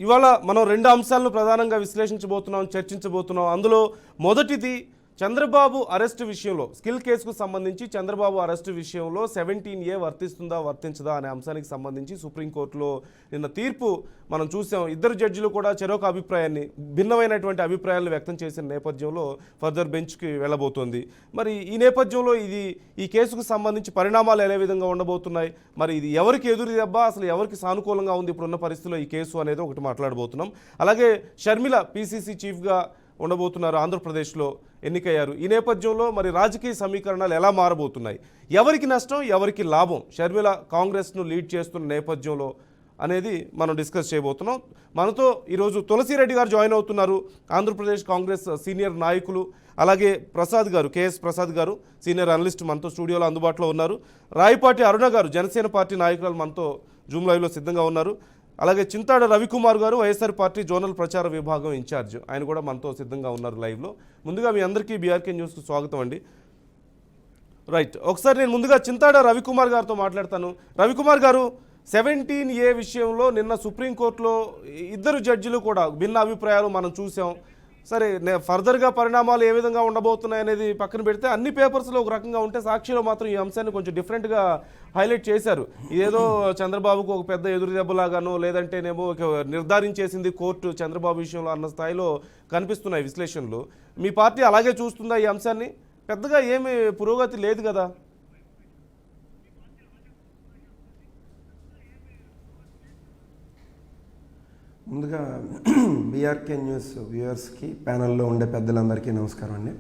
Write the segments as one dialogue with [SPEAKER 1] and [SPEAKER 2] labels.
[SPEAKER 1] ఇవాళ మనం రెండు అంశాలను ప్రధానంగా విశ్లేషించబోతున్నాం, చర్చించబోతున్నాం. అందులో మొదటిది చంద్రబాబు అరెస్టు విషయంలో, స్కిల్ కేసుకు సంబంధించి చంద్రబాబు అరెస్టు విషయంలో 17A వర్తిస్తుందా వర్తించదా అనే అంశానికి సంబంధించి సుప్రీంకోర్టులో నిన్న తీర్పు మనం చూసాం. ఇద్దరు జడ్జిలు కూడా చెరొక అభిప్రాయాన్ని, భిన్నమైనటువంటి అభిప్రాయాలను వ్యక్తం చేసిన నేపథ్యంలో ఫర్దర్ బెంచ్కి వెళ్ళబోతోంది. మరి ఈ నేపథ్యంలో ఈ కేసుకు సంబంధించి పరిణామాలు ఏ విధంగా ఉండబోతున్నాయి, మరి ఇది ఎవరికి ఎదురు దెబ్బ, అసలు ఎవరికి సానుకూలంగా ఉంది ఇప్పుడున్న పరిస్థితుల్లో ఈ కేసు అనేది ఒకటి మాట్లాడబోతున్నాం. అలాగే షర్మిల PCC చీఫ్గా ఉండబోతున్నారు, ఆంధ్రప్రదేశ్లో ఎన్నికయ్యారు. ఈ నేపథ్యంలో మరి రాజకీయ సమీకరణాలు ఎలా మారబోతున్నాయి, ఎవరికి నష్టం ఎవరికి లాభం, షర్మిల కాంగ్రెస్ను లీడ్ చేస్తున్న నేపథ్యంలో అనేది మనం డిస్కస్ చేయబోతున్నాం. మనతో ఈరోజు తులసిరెడ్డి గారు జాయిన్ అవుతున్నారు, ఆంధ్రప్రదేశ్ కాంగ్రెస్ సీనియర్ నాయకులు. అలాగే ప్రసాద్ గారు, KS ప్రసాద్ గారు సీనియర్ అనలిస్ట్ మనతో స్టూడియోలో అందుబాటులో ఉన్నారు. రాయపాటి అరుణ గారు జనసేన పార్టీ నాయకురాలు మనతో జూమ్ లైవ్లో సిద్ధంగా ఉన్నారు. అలాగే చింతాడ రవికుమార్ గారు వైఎస్ఆర్ పార్టీ జోనల్ ప్రచార విభాగం ఇన్ఛార్జ్, ఆయన కూడా మనతో సిద్ధంగా ఉన్నారు లైవ్లో. ముందుగా మీ అందరికీ BRK న్యూస్కు స్వాగతం అండి. రైట్, ఒకసారి నేను ముందుగా చింతాడ రవికుమార్ గారితో మాట్లాడతాను. రవికుమార్ గారు, 17A విషయంలో నిన్న సుప్రీంకోర్టులో ఇద్దరు జడ్జిలు కూడా భిన్న అభిప్రాయాలు మనం చూసాం. సరే, ఫర్దర్గా పరిణామాలు ఏ విధంగా ఉండబోతున్నాయి అనేది పక్కన పెడితే అన్ని పేపర్స్లో ఒక రకంగా ఉంటే సాక్షిలో మాత్రం ఈ అంశాన్ని కొంచెం డిఫరెంట్గా హైలైట్ చేశారు. ఇదేదో చంద్రబాబుకు ఒక పెద్ద ఎదురు దెబ్బలాగానో, లేదంటేనేమో నిర్ధారించేసింది కోర్టు చంద్రబాబు విషయంలో అన్న స్థాయిలో కనిపిస్తున్నాయి విశ్లేషణలు. మీ పార్టీ అలాగే చూస్తుందా ఈ అంశాన్ని? పెద్దగా ఏమి పురోగతి లేదు కదా.
[SPEAKER 2] ముందుగా BRK న్యూస్ వ్యూవర్స్కి, ప్యానల్లో ఉండే పెద్దలందరికీ నమస్కారం అండి.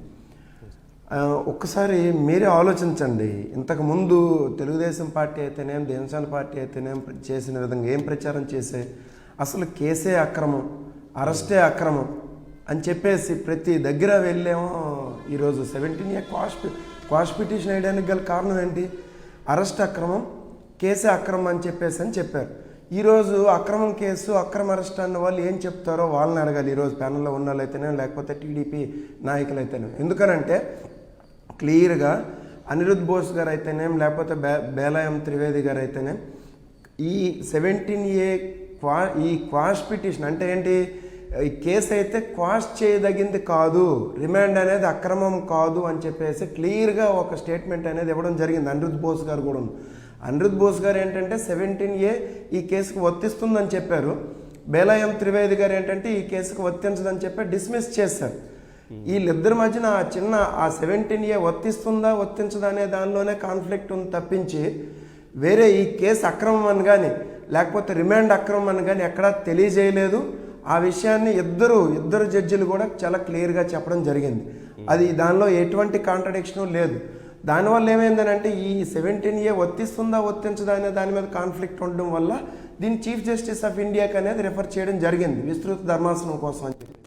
[SPEAKER 2] ఒక్కసారి మీరే ఆలోచించండి, ఇంతకుముందు తెలుగుదేశం పార్టీ అయితేనేం, జనసేన పార్టీ అయితేనేం చేసిన విధంగా ఏం ప్రచారం చేసే, అసలు కేసే అక్రమం, అరెస్టే అక్రమం అని చెప్పేసి ప్రతి దగ్గర వెళ్ళేమో. ఈరోజు 17A క్వాష్ పిటిషన్ వేయడానికి గల కారణం ఏంటి? అరెస్ట్ అక్రమం, కేసే అక్రమం అని చెప్పారు. ఈరోజు అక్రమం కేసు, అక్రమ అరెస్ట్ అన్న వాళ్ళు ఏం చెప్తారో వాళ్ళని అడగాలి ఈరోజు ప్యానల్లో ఉన్న వాళ్ళు అయితేనే, లేకపోతే టీడీపీ నాయకులు అయితేనే. ఎందుకనంటే క్లియర్గా అనిరుద్ బోస్ గారు అయితేనేం, లేకపోతే బేలాయం త్రివేది గారు అయితేనేం, ఈ 17A ఈ క్వాష్ పిటిషన్ అంటే ఏంటి, ఈ కేసు అయితే క్వాష్ చేయదగింది కాదు, రిమాండ్ అనేది అక్రమం కాదు అని చెప్పేసి క్లియర్గా ఒక స్టేట్మెంట్ అనేది ఇవ్వడం జరిగింది. అనిరుద్ బోస్ గారు కూడా, అనిరుద్ బోస్ గారు ఏంటంటే 17A ఈ కేసుకు వర్తిస్తుందని చెప్పారు. బేలాయం త్రివేది గారు ఏంటంటే ఈ కేసుకు వర్తించదని చెప్పి డిస్మిస్ చేశారు. వీళ్ళిద్దరి మధ్యన ఆ 17A వర్తిస్తుందా వర్తించదా అనే దానిలోనే కాన్ఫ్లిక్ట్ ఉంది తప్పించి, వేరే ఈ కేసు అక్రమం అని కానీ, లేకపోతే రిమాండ్ అక్రమం అని కానీ ఎక్కడా తెలియజేయలేదు. ఆ విషయాన్ని ఇద్దరు జడ్జిలు కూడా చాలా క్లియర్గా చెప్పడం జరిగింది. అది దానిలో ఎటువంటి కాంట్రడిక్షను లేదు. దానివల్ల ఏమైందనంటే ఈ 17A వర్తిస్తుందా వర్తించదా అనే దాని మీద కాన్ఫ్లిక్ట్ ఉండడం వల్ల దీన్ని చీఫ్ జస్టిస్ ఆఫ్ ఇండియాకి అనేది రిఫర్ చేయడం జరిగింది, విస్తృత ధర్మాసనం కోసం అని చెప్పి.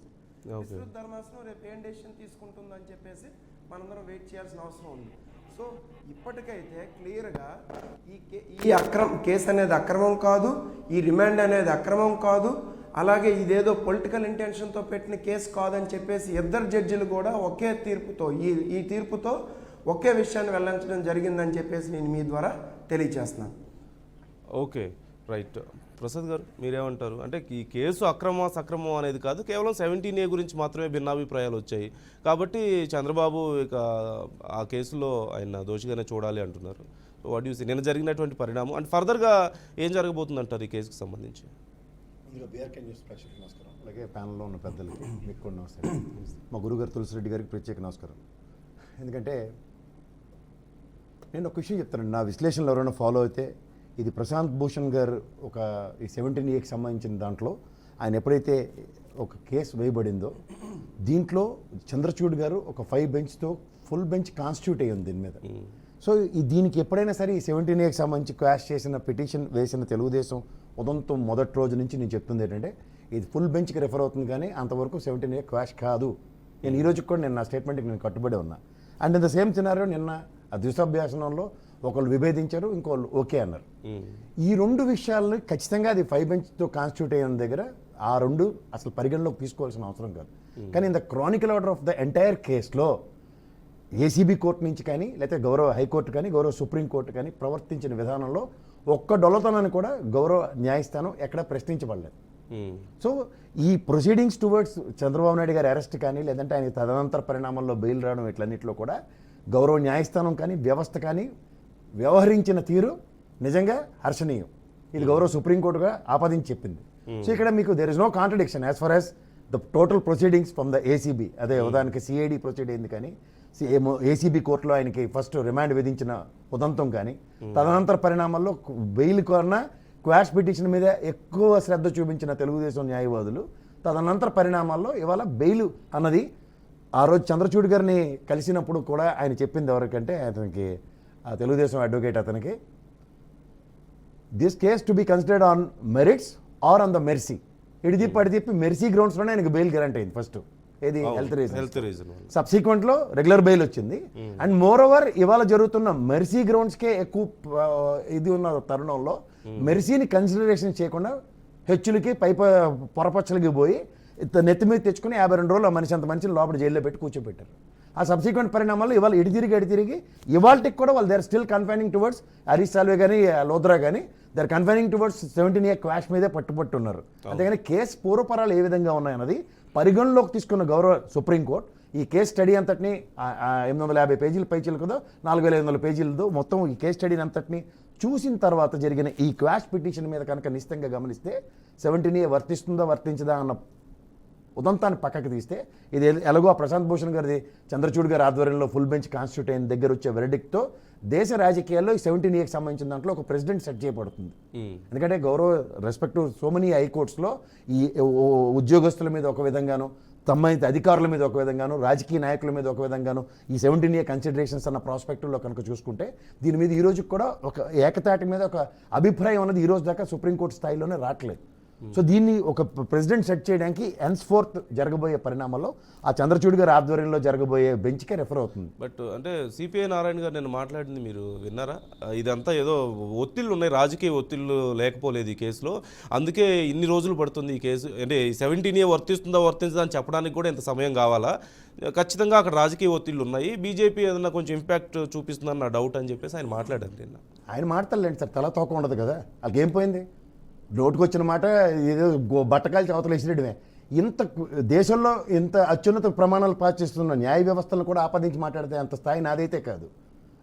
[SPEAKER 2] విస్తృత ధర్మాసనం రేపు ఏం డెసిషన్ తీసుకుంటుందని చెప్పేసి మనందరం వెయిట్ చేయాల్సిన అవసరం ఉంది. సో ఇప్పటికైతే క్లియర్గా ఈ కేసు అనేది అక్రమం కాదు, ఈ రిమాండ్ అనేది అక్రమం కాదు, అలాగే ఇదేదో పొలిటికల్ ఇంటెన్షన్తో పెట్టిన కేసు కాదని చెప్పేసి ఇద్దరు జడ్జిలు కూడా ఒకే తీర్పుతో ఈ తీర్పుతో ఒకే విషయాన్ని వెల్లించడం జరిగిందని చెప్పేసి నేను మీ ద్వారా తెలియజేస్తున్నాను.
[SPEAKER 1] Okay, right. ప్రసాద్ గారు మీరేమంటారు? అంటే ఈ కేసు అక్రమ సక్రమం అనేది కాదు, కేవలం 17A గురించి మాత్రమే భిన్నాభిప్రాయాలు వచ్చాయి కాబట్టి చంద్రబాబు ఇక ఆ కేసులో ఆయన దోషిగానే చూడాలి అంటున్నారు. వాట్ యు సే, నిన్న జరిగినటువంటి పరిణామం అండ్ ఫర్దర్గా ఏం జరగబోతుంది అంటారు ఈ కేసుకు సంబంధించి?
[SPEAKER 3] BRK న్యూస్ ప్రేక్షకులకు నమస్కారం, అలాగే ప్యానల్లో ఉన్న పెద్దలకి మీకు కూడా నమస్కారం. మా గురుగారు తులసిరెడ్డి గారికి ప్రత్యేక నమస్కారం. ఎందుకంటే నేను ఒక విషయం చెప్తానండి, నా విశ్లేషణలో ఎవరైనా ఫాలో అయితే, ఇది ప్రశాంత్ భూషణ్ గారు ఈ 17Aకి సంబంధించిన దాంట్లో ఆయన ఎప్పుడైతే ఒక కేసు వేయబడిందో, దీంట్లో చంద్రచూడ్ గారు ఒక 5 బెంచ్తో ఫుల్ బెంచ్ కాన్స్టిట్యూట్ అయ్యి ఉంది దీని మీద. సో దీనికి ఎప్పుడైనా సరే ఈ 17Aకి సంబంధించి క్వాష్ చేసిన పిటిషన్ వేసిన తెలుగుదేశం ఉదంతం మొదటి రోజు నుంచి నేను చెప్తుంది ఏంటంటే, ఇది ఫుల్ బెంచ్కి రెఫర్ అవుతుంది కానీ అంతవరకు 17A క్వాష్ కాదు. నేను ఈ రోజుకి కూడా నా స్టేట్మెంట్కి నేను కట్టుబడి ఉన్నా. And in the same scenario నిన్న ఆ ద్విసభ్యాసనంలో ఒకళ్ళు విభేదించారు, ఇంకోళ్ళు ఓకే అన్నారు. ఈ రెండు విషయాలను ఖచ్చితంగా అది 5 బెంచ్తో కాన్స్టిట్యూట్ అయిన దగ్గర ఆ రెండు అసలు పరిగణలోకి తీసుకోవాల్సిన అవసరం కాదు. కానీ in the Chronicle order of the entire కేసులో ఏసీబీ కోర్టు నుంచి కానీ, లేకపోతే గౌరవ హైకోర్టు కానీ, గౌరవ సుప్రీంకోర్టు కానీ ప్రవర్తించిన విధానంలో ఒక్క డొల్లతనాన్ని కూడా గౌరవ న్యాయస్థానం ఎక్కడా ప్రశ్నించబడలేదు. సో ఈ ప్రొసీడింగ్స్ టువర్డ్స్ చంద్రబాబు నాయుడు గారి అరెస్ట్ కానీ లేదంటే ఆయన తదనంతర పరిణామాల్లో బెయిల్ రావడం ఇట్లన్నింటిలో కూడా గౌరవ న్యాయస్థానం కానీ వ్యవస్థ కానీ వ్యవహరించిన తీరు నిజంగా హర్షణీయం. ఇది గౌరవ సుప్రీంకోర్టుగా ఆపాదించి చెప్పింది. సో ఇక్కడ మీకు there is no contradiction as far as the total proceedings from the ACB. అదే ఉదాహరణకి సిఐడి ప్రొసీడ్ అయింది కానీ ఏసీబీ కోర్టులో ఆయనకి ఫస్ట్ రిమాండ్ విధించిన ఉదంతం కానీ తదనంతర పరిణామాల్లో బెయిల్ కన్నా క్వాష్ పిటిషన్ మీద ఎక్కువ శ్రద్ధ చూపించిన తెలుగుదేశం న్యాయవాదులు తదనంతర పరిణామాల్లో ఇవాళ బెయిల్ అన్నది ఆ రోజు చంద్రచూడ్ గారిని కలిసినప్పుడు కూడా ఆయన చెప్పింది ఎవరికంటే అతనికి ఆ తెలుగుదేశం అడ్వకేట్ అతనికి this case to be considered on merits or on the mercy. ఇటు తిప్పి మెర్సీ గ్రౌండ్స్లోనే ఆయనకు బెయిల్ గ్యారంటీ అయింది ఫస్ట్. ఏది హెల్త్ రీజన్. సబ్సిక్వెంట్లో రెగ్యులర్ బెయిల్ వచ్చింది. అండ్ మోర్ ఓవర్ ఇవాళ జరుగుతున్న మెర్సీ గ్రౌండ్స్కే ఎక్కువ ఇది ఉన్న తరుణంలో మెర్సీని కన్సిడరేషన్ చేయకుండా హెచ్చులకి పొరపచ్చలకి పోయి నెత్తి మీద తెచ్చుకుని 52 రోజులు మనిషి అంత మనిషిని లోపల జైల్లో పెట్టి కూర్చోబెట్టారు. ఆ సబ్సిక్వెంట్ పరిణామాల్లో ఇవాళ ఎడి తిరిగి ఇవాళకి కూడా వాళ్ళు they are still confining towards Harish Salve కానీ లోద్రా కానీ they are confining towards 17A quash మీదే పట్టుబట్టున్నారు. అంతేగాని కేసు పూర్వపరాలు ఏ విధంగా ఉన్నాయన్నది పరిగణలోకి తీసుకున్న గౌరవ సుప్రీంకోర్టు ఈ కేసు స్టడీ అంతటిని 850 పేజీల పైచీలకుదో 4500 పేజీలదో మొత్తం ఈ కేసు స్టడీని అంతటిని చూసిన తర్వాత జరిగిన ఈ క్వాష్ పిటిషన్ మీద కనుక నిశ్చితంగా గమనిస్తే 17A వర్తిస్తుందా వర్తించదా అన్న ఉదంతాన్ని పక్కకి తీస్తే ఇది ఎలాగో ప్రశాంత్ భూషణ్ గారిది చంద్రచూడ్ గారి ఆధ్వర్యంలో ఫుల్ బెంచ్ కాన్స్టిట్యూట్ అయిన దగ్గర వచ్చే వెర్డిక్ట్తో దేశ రాజకీయాల్లో ఈ 17Aకి సంబంధించిన దాంట్లో ఒక ప్రెసిడెంట్ సెట్ చేయబడుతుంది. ఎందుకంటే గౌరవ రెస్పెక్ట్ సో మెనీ హైకోర్ట్స్లో ఈ ఉద్యోగస్తుల మీద ఒక విధంగాను సంబంధిత అధికారుల మీద ఒక విధంగాను రాజకీయ నాయకుల మీద ఒక విధంగాను ఈ 17A కన్సిడరేషన్స్ అన్న ప్రాస్పెక్టివ్లో కనుక చూసుకుంటే దీని మీద ఈ రోజుకి కూడా ఒక ఏకతాటి మీద ఒక అభిప్రాయం అన్నది ఈ రోజు దాకా సుప్రీంకోర్టు స్థాయిలోనే రావట్లేదు. సో దీన్ని ఒక ప్రెసిడెంట్ సెట్ చేయడానికి హెన్స్ఫోర్త్ జరగబోయే పరిణామాల్లో ఆ చంద్రచూడ్ గారి ఆధ్వర్యంలో జరగబోయే బెంచ్కే రెఫర్ అవుతుంది.
[SPEAKER 1] బట్ అంటే సిపిఐ నారాయణ గారు నేను మాట్లాడింది మీరు విన్నారా? ఇదంతా ఏదో ఒత్తిళ్ళు ఉన్నాయి, రాజకీయ ఒత్తిళ్ళు లేకపోలేదు ఈ కేసులో, అందుకే ఇన్ని రోజులు పడుతుంది ఈ కేసు. అంటే 17A వర్తిస్తుందా వర్తించదా అని చెప్పడానికి కూడా ఇంత సమయం కావాలా? ఖచ్చితంగా అక్కడ రాజకీయ ఒత్తిళ్ళు ఉన్నాయి, బీజేపీ ఏదన్నా కొంచెం ఇంపాక్ట్ చూపిస్తుందని నా డౌట్ అని చెప్పేసి ఆయన మాట్లాడారు. నిన్న
[SPEAKER 3] ఆయన మాట్లాడలేండి సార్, తల తోక ఉండదు కదా, వాళ్ళకి ఏం పోయింది? నోటుకు వచ్చిన మాట ఏదో బట్టకాయలు చవతలు వేసినట్టుమే. ఇంత దేశంలో ఇంత అత్యున్నత ప్రమాణాలు పాస్ చేస్తున్న న్యాయ వ్యవస్థలను కూడా ఆపాదించి మాట్లాడితే అంత స్థాయి నాదైతే కాదు,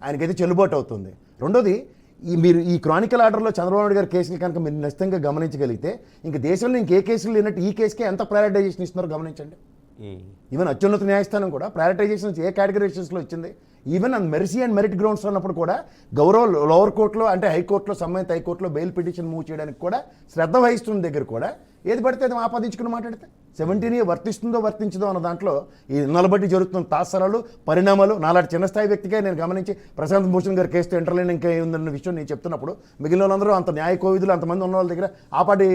[SPEAKER 3] ఆయనకైతే చెల్లుబాటు అవుతుంది. రెండోది మీరు ఈ క్రానికల్ ఆర్డర్లో చంద్రబాబు నాయుడు గారి కేసులు కనుక మీరు నిశ్చితంగా గమనించగలిగితే ఇంక దేశంలో ఇంకే కేసులు లేనట్టు ఈ కేసుకే ఎంత ప్రయారిటైజేషన్ ఇస్తున్నారో గమనించండి. ఈవెన్ అత్యున్నత న్యాయస్థానం కూడా ప్రయారిటైజేషన్స్ ఏ కేటగిరైజేషన్స్లో ఇచ్చింది. Even and mercy and merit grounds ఉన్నప్పుడు కూడా గౌరవ లోవర్ కోర్టులో అంటే హైకోర్టులో సంబంధిత హైకోర్టులో బెయిల్ పిటిషన్ మూవ్ చేయడానికి కూడా శ్రద్ధ వహిస్తున్న దగ్గర కూడా ఏది పడితే అది ఆపాదించుకుని మాట్లాడితే 17A వర్తిస్తుందో వర్తించదో అన్న దాంట్లో ఈ నిలబట్టి జరుగుతున్న తాత్సరాలు పరిణామాలు నాలాంటి చిన్న స్థాయి వ్యక్తిగా నేను గమనించి ప్రశాంత్ భూషణ్ గారి కేసుతో ఇంటర్లైన్ ఇంకా ఉందన్న విషయం నేను చెప్తున్నప్పుడు మిగిలిన వాళ్ళందరూ అంత న్యాయ కోవిధులు అంతమంది ఉన్న వాళ్ళ దగ్గర ఆపాటి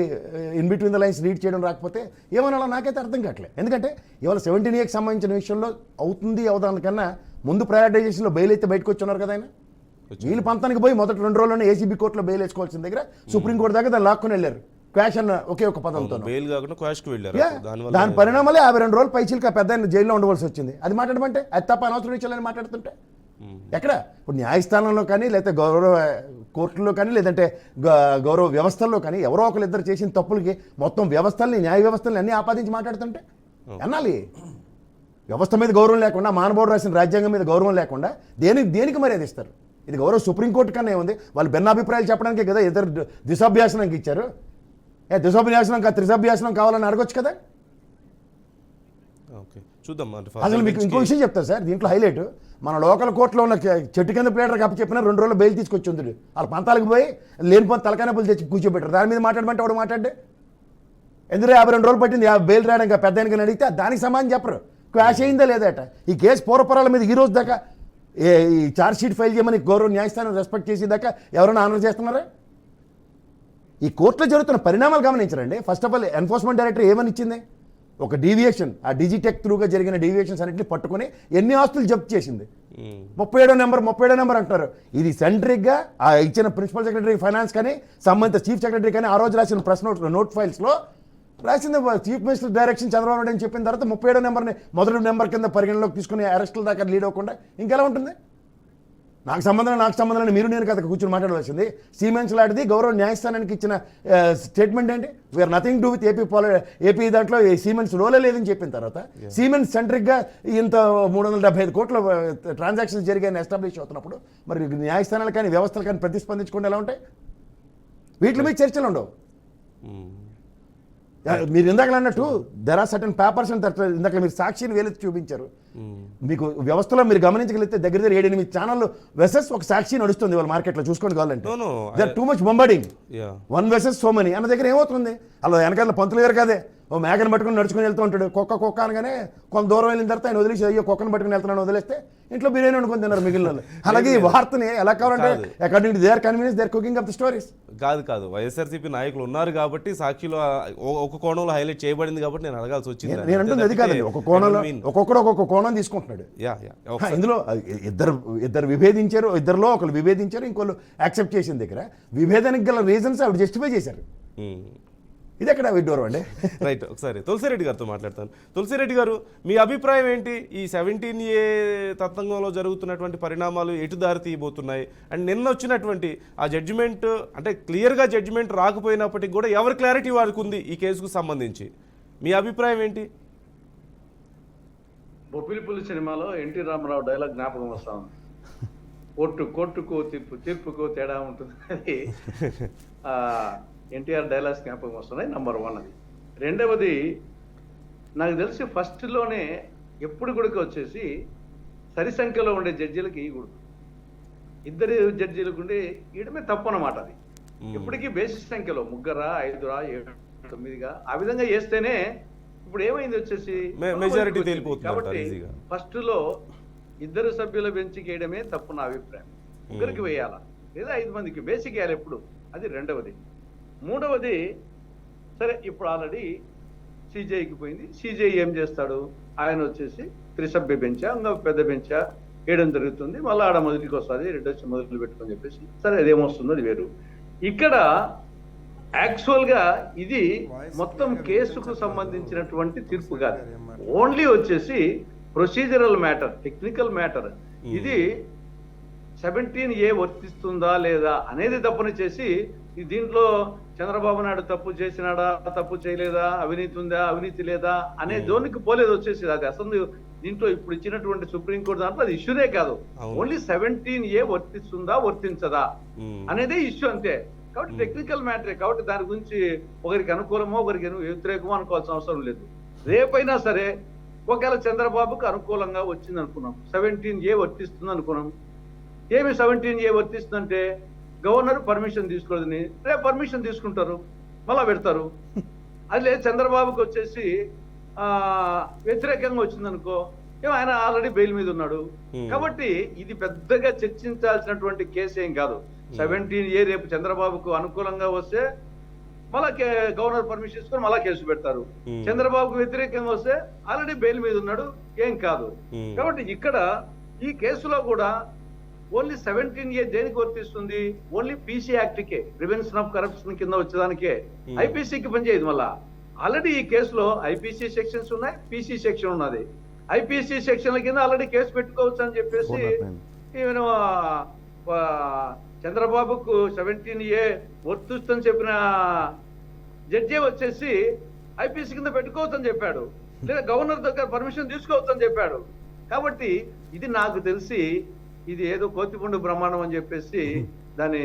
[SPEAKER 3] in between the lines read చేయడం రాకపోతే ఏమన్నా నాకైతే అర్థం కావట్లేదు. ఎందుకంటే ఇవాళ 17Aకి సంబంధించిన విషయంలో అవుతుంది అవదానికన్నా ముందు ప్రయారిటైజేషన్లో బెయిల్ అయితే బయటకు వచ్చున్నారు కదా ఆయన. వీళ్ళు పంతానికి పోయి మొదటి 2 రోజుల్లోనే ఏసీబీ కోర్టులో బెయిల్ వేసుకోవాల్సిన దగ్గర సుప్రీంకోర్టు దాకా దాన్ని లాక్కుని వెళ్ళారు క్వాష్ అన్న ఒకే ఒక పదంతో.
[SPEAKER 1] బెయిల్ కాకుండా క్వాష్కి వెళ్ళారు.
[SPEAKER 3] దాని పరిణామాలే 52 రోజులు పైచీలకి ఆ పెద్ద ఆయన జైల్లో ఉండవలసి వచ్చింది. అది మాట్లాడమంటే అది తప్ప అనవసరం విషయాలని మాట్లాడుతుంటే ఎక్కడ ఇప్పుడు న్యాయస్థానంలో కానీ లేకపోతే గౌరవ కోర్టులో కానీ లేదంటే గౌరవ వ్యవస్థల్లో కానీ ఎవరో ఒకరిద్దరు చేసిన తప్పులకి మొత్తం వ్యవస్థల్ని న్యాయ వ్యవస్థల్ని అన్నీ ఆపాదించి మాట్లాడుతుంటే అనాలి. వ్యవస్థ మీద గౌరవం లేకుండా మానవుడు రాసిన రాజ్యాంగం మీద గౌరవం లేకుండా దేనికి మర్యాద ఇస్తారు? ఇది గౌరవ సుప్రీంకోర్టు కన్నా ఏముంది, వాళ్ళు భిన్నాభిప్రాయాలు చెప్పడానికే కదా ఇద్దరు దిశాభ్యాసనంకి ఇచ్చారు. త్రిసభ్యాసనం త్రిసభ్యాసనం కావాలని అడగొచ్చు కదా.
[SPEAKER 1] చూద్దాం.
[SPEAKER 3] అసలు మీకు ఇంకో విషయం చెప్తారు సార్ దీంట్లో హైలైట్, మన లోకల్ కోర్టులో ఉన్న చెట్టు కింద ప్లేటర్ కప్ప చెప్పిన 2 రోజులు బెయిల్ తీసుకొచ్చింది. వాళ్ళ పంతాలకు పోయి లేని పని తలకానప్పులు తెచ్చి కూర్చోబెట్టారు. దాని మీద మాట్లాడమంటే వాడు మాట్లాడే ఎందుకు 52 రోజులు పట్టింది బెయిల్ రాయడానికి పెద్ద ఆయనకి అడిగితే దానికి సమానం చెప్పరు. క్వాష్ అయిందా లేదట. ఈ కేసు పూర్వపరాల మీద ఈ రోజు దాకా ఈ ఛార్జ్ షీట్ ఫైల్ చేయమని గౌరవ న్యాయస్థానం రెస్పెక్ట్ చేసేదాకా ఎవరైనా ఆనర్ చేస్తున్నారా? ఈ కోర్టులో జరుగుతున్న పరిణామాలు గమనించరండి. First of all enforcement director ఏమని ఇచ్చింది? ఒక డీవియేషన్, ఆ డిజిటెక్ త్రూగా జరిగిన డీవియేషన్స్ అన్నింటినీ పట్టుకుని ఎన్ని ఆస్తులు జప్తు చేసింది. 37వ నెంబర్ అంటారు. ఇది సెంట్రిక్గా ఆ ఇచ్చిన ప్రిన్సిపల్ సెక్రటరీ ఫైనాన్స్ కానీ సంబంధిత చీఫ్ సెక్రటరీ కానీ ఆ రోజు రాసిన ప్రెస్ నోట్ ఫైల్స్లో రాసింది chief minister direction Chandrababu Naidu అని చెప్పిన తర్వాత 37వ నెంబర్ని మొదటి నెంబర్ కింద పరిగణలోకి తీసుకుని అరెస్టుల దాకా లీడ్ అవ్వకుండా ఇంకెలా ఉంటుంది? నాకు సంబంధం మీరు నేను కదా కూర్చొని మాట్లాడవలసింది. సిమెన్స్ లాంటిది గౌరవ న్యాయస్థానానికి ఇచ్చిన స్టేట్మెంట్ ఏంటి? We are nothing do with AP దాంట్లో సిమెన్స్ రోలే లేదని చెప్పిన తర్వాత సిమెన్స్ సెంట్రిక్గా ఇంత 375 కోట్ల ట్రాన్సాక్షన్స్ జరిగాయని ఎస్టాబ్లిష్ అవుతున్నప్పుడు మరి న్యాయస్థానాలు కానీ వ్యవస్థలు కానీ ప్రతిస్పందించకుండా ఎలా ఉంటాయి? వీటి మీద చర్చలు ఉండవు. మీరు ఇందాక అన్నట్టు there are certain papers and ఇందాక మీరు సాక్షిని వేలెత్తి చూపించారు. మీకు వ్యవస్థలో మీరు గమనించగలిగితే దగ్గర 7-8 ఛానళ్ళు వెసెస్ ఒక సాక్షి నడుస్తుంది వాళ్ళ మార్కెట్లో చూసుకోండి కావాలంటే. They are too much bombarding one versus so money అన్న దగ్గర ఏమవుతుంది? అలా వెనకాల పంతులు గారు కాదే ఓ మేకను పట్టుకుని నడుచుకుని వెళ్తూ ఉంటాడు. కుక్క అనగానే కొంత దూరం వెళ్ళిన తర్వాత ఆయన వదిలేసి అయ్యో కుక్కను పట్టుకుని వెళ్తున్నాను వదిలేస్తే ఇంట్లో బిర్యానీ వండుకొని తిన్నారు మిగిలిన వాళ్ళు. అలాగే ఈ వార్తని ఎలా కావాలంటే according to their convenience they are cooking up the stories.
[SPEAKER 1] కాదు వైఎస్ఆర్సీపీ నాయకులు ఉన్నారు కాబట్టి సాక్షిలో ఒక కోణంలో హైలైట్ చేయబడింది కాబట్టి నేను అడగాల్సి వచ్చింది.
[SPEAKER 3] నేను అంటుంది అది కాదండి, ఒక కోణంలో ఒక్కొక్కడు ఒక్కొక్క కోణం తీసుకుంటున్నాడు. ఇందులో ఇద్దరు విభేదించారు, ఇద్దరులో ఒకరు విభేదించారు, ఇంకోళ్ళు యాక్సెప్ట్ చేసిన దగ్గర విభేదానికి గల రీజన్స్ ఆవిడ జస్టిఫై చేశారు. ఇది ఎక్కడ విడ్డూరం అండి.
[SPEAKER 1] రైట్, ఒకసారి తులసిరెడ్డి గారితో మాట్లాడతాను. తులసిరెడ్డి గారు, మీ అభిప్రాయం ఏంటి? ఈ 17A తతంగంలో జరుగుతున్నటువంటి పరిణామాలు ఎటు దారి తీయబోతున్నాయి? అండ్ నిన్న వచ్చినటువంటి ఆ జడ్జిమెంట్, అంటే క్లియర్గా జడ్జిమెంట్ రాకపోయినప్పటికీ కూడా ఎవరి క్లారిటీ వారికి ఉంది ఈ కేసుకు సంబంధించి, మీ అభిప్రాయం ఏంటి?
[SPEAKER 4] బొప్పిలిపుల్లి సినిమాలో ఎన్టీ రామారావు డైలాగ్ జ్ఞాపకం వస్తా ఉంది. కోర్టుకు తీర్పుకు తేడా ఉంటుంది. అది ఎన్టీఆర్ డైలాగ్స్ జ్ఞాపకం వస్తున్నాయి. నంబర్ 1 అది. రెండవది, నాకు తెలిసి ఫస్ట్లోనే ఎప్పుడు కూడా వచ్చేసి సరి సంఖ్యలో ఉండే జడ్జీలకి ఇవ్వకూడదు. ఇద్దరు జడ్జీలకు ఉండే ఇయడమే తప్పు అన్నమాట. అది ఎప్పటికీ బేసిస్ సంఖ్యలో 3, 5, 7, 9గా ఆ విధంగా చేస్తేనే. ఇప్పుడు ఏమైంది వచ్చేసి
[SPEAKER 1] మెజారిటీ తేలిపోతుంది
[SPEAKER 4] కాబట్టి ఫస్ట్ లో 2 సభ్యుల బెంచ్కి వేయడమే తప్పు నా అభిప్రాయం. 3కి వేయాలా లేదా 5 మందికి బేసిక్ వేయాలి ఎప్పుడు. అది రెండవది. మూడవది, సరే ఇప్పుడు ఆల్రెడీ సిజేఐకి పోయింది. సిజేఐ ఏం చేస్తాడు? ఆయన వచ్చేసి 3 సభ్య బెంచా ఇంకా పెద్ద బెంచా వేయడం జరుగుతుంది. మళ్ళీ ఆడ మొదటికి వస్తుంది, రెడ్డి వచ్చి మొదలు పెట్టుకొని చెప్పేసి సరే అదేమొస్తుందో అది వేరు. ఇక్కడ యాక్చువల్గా ఇది మొత్తం కేసుకు సంబంధించినటువంటి తీర్పు కాదు, ఓన్లీ వచ్చేసి ప్రొసీజరల్ మ్యాటర్, టెక్నికల్ మ్యాటర్. ఇది 17A వర్తిస్తుందా లేదా అనేది తప్పుని చేసి దీంట్లో చంద్రబాబు నాయుడు తప్పు చేసినాడా, తప్పు చేయలేదా, అవినీతి ఉందా, అవినీతి లేదా అనే జోన్కి పోలేదు వచ్చేసి. అది అసలు దీంట్లో ఇప్పుడు ఇచ్చినటువంటి సుప్రీంకోర్టు దాంట్లో అది ఇష్యూనే కాదు. ఓన్లీ 17A వర్తిస్తుందా వర్తించదా అనేదే ఇష్యూ అంతే. కాబట్టి టెక్నికల్ మ్యాటరే. కాబట్టి దాని గురించి ఒకరికి అనుకూలమో ఒకరికి వ్యతిరేకమో అనుకోవాల్సిన అవసరం లేదు. రేపైనా సరే ఒకవేళ చంద్రబాబుకు అనుకూలంగా వచ్చింది అనుకున్నాం, 17A వర్తిస్తుంది అనుకున్నాం. ఏమి 17A వర్తిస్తుందంటే గవర్నర్ పర్మిషన్ తీసుకోలేదని రేపు పర్మిషన్ తీసుకుంటారు, మళ్ళా పెడతారు. అది లేదు చంద్రబాబుకి వచ్చేసి వ్యతిరేకంగా వచ్చిందనుకో, ఆయన ఆల్రెడీ బెయిల్ మీద ఉన్నాడు. కాబట్టి ఇది పెద్దగా చర్చించాల్సినటువంటి కేసు ఏం కాదు. 17A రేపు చంద్రబాబుకు అనుకూలంగా వస్తే మళ్ళా గవర్నర్ పర్మిషన్ తీసుకొని మళ్ళా కేసు పెడతారు. చంద్రబాబుకు వ్యతిరేకంగా వస్తే ఆల్రెడీ బెయిల్ మీద ఉన్నాడు, ఏం కాదు. కాబట్టి ఇక్కడ ఈ కేసులో కూడా ఓన్లీ 17A దేనికి వర్తిస్తుంది? ఓన్లీ PC యాక్ట్కే, ప్రివెన్షన్ ఆఫ్ కరప్షన్ కింద వచ్చేదానికే. IPCకి పనిచేయదు. మళ్ళా ఆల్రెడీ ఈ కేసులో IPC సెక్షన్స్ ఉన్నాయి, PC సెక్షన్ ఉన్నది. IPC సెక్షన్ల కింద ఆల్రెడీ కేసు పెట్టుకోవచ్చు అని చెప్పేసి ఈవెన్ చంద్రబాబుకు 17A వర్తిస్తుందని చెప్పిన జడ్జే వచ్చేసి IPC కింద పెట్టుకోవచ్చు అని చెప్పాడు, లేదా గవర్నర్ దగ్గర పర్మిషన్ తీసుకోవచ్చు అని చెప్పాడు. కాబట్టి ఇది నాకు తెలిసి ఇది ఏదో కోతిపుండు బ్రహ్మాండం అని చెప్పేసి దాన్ని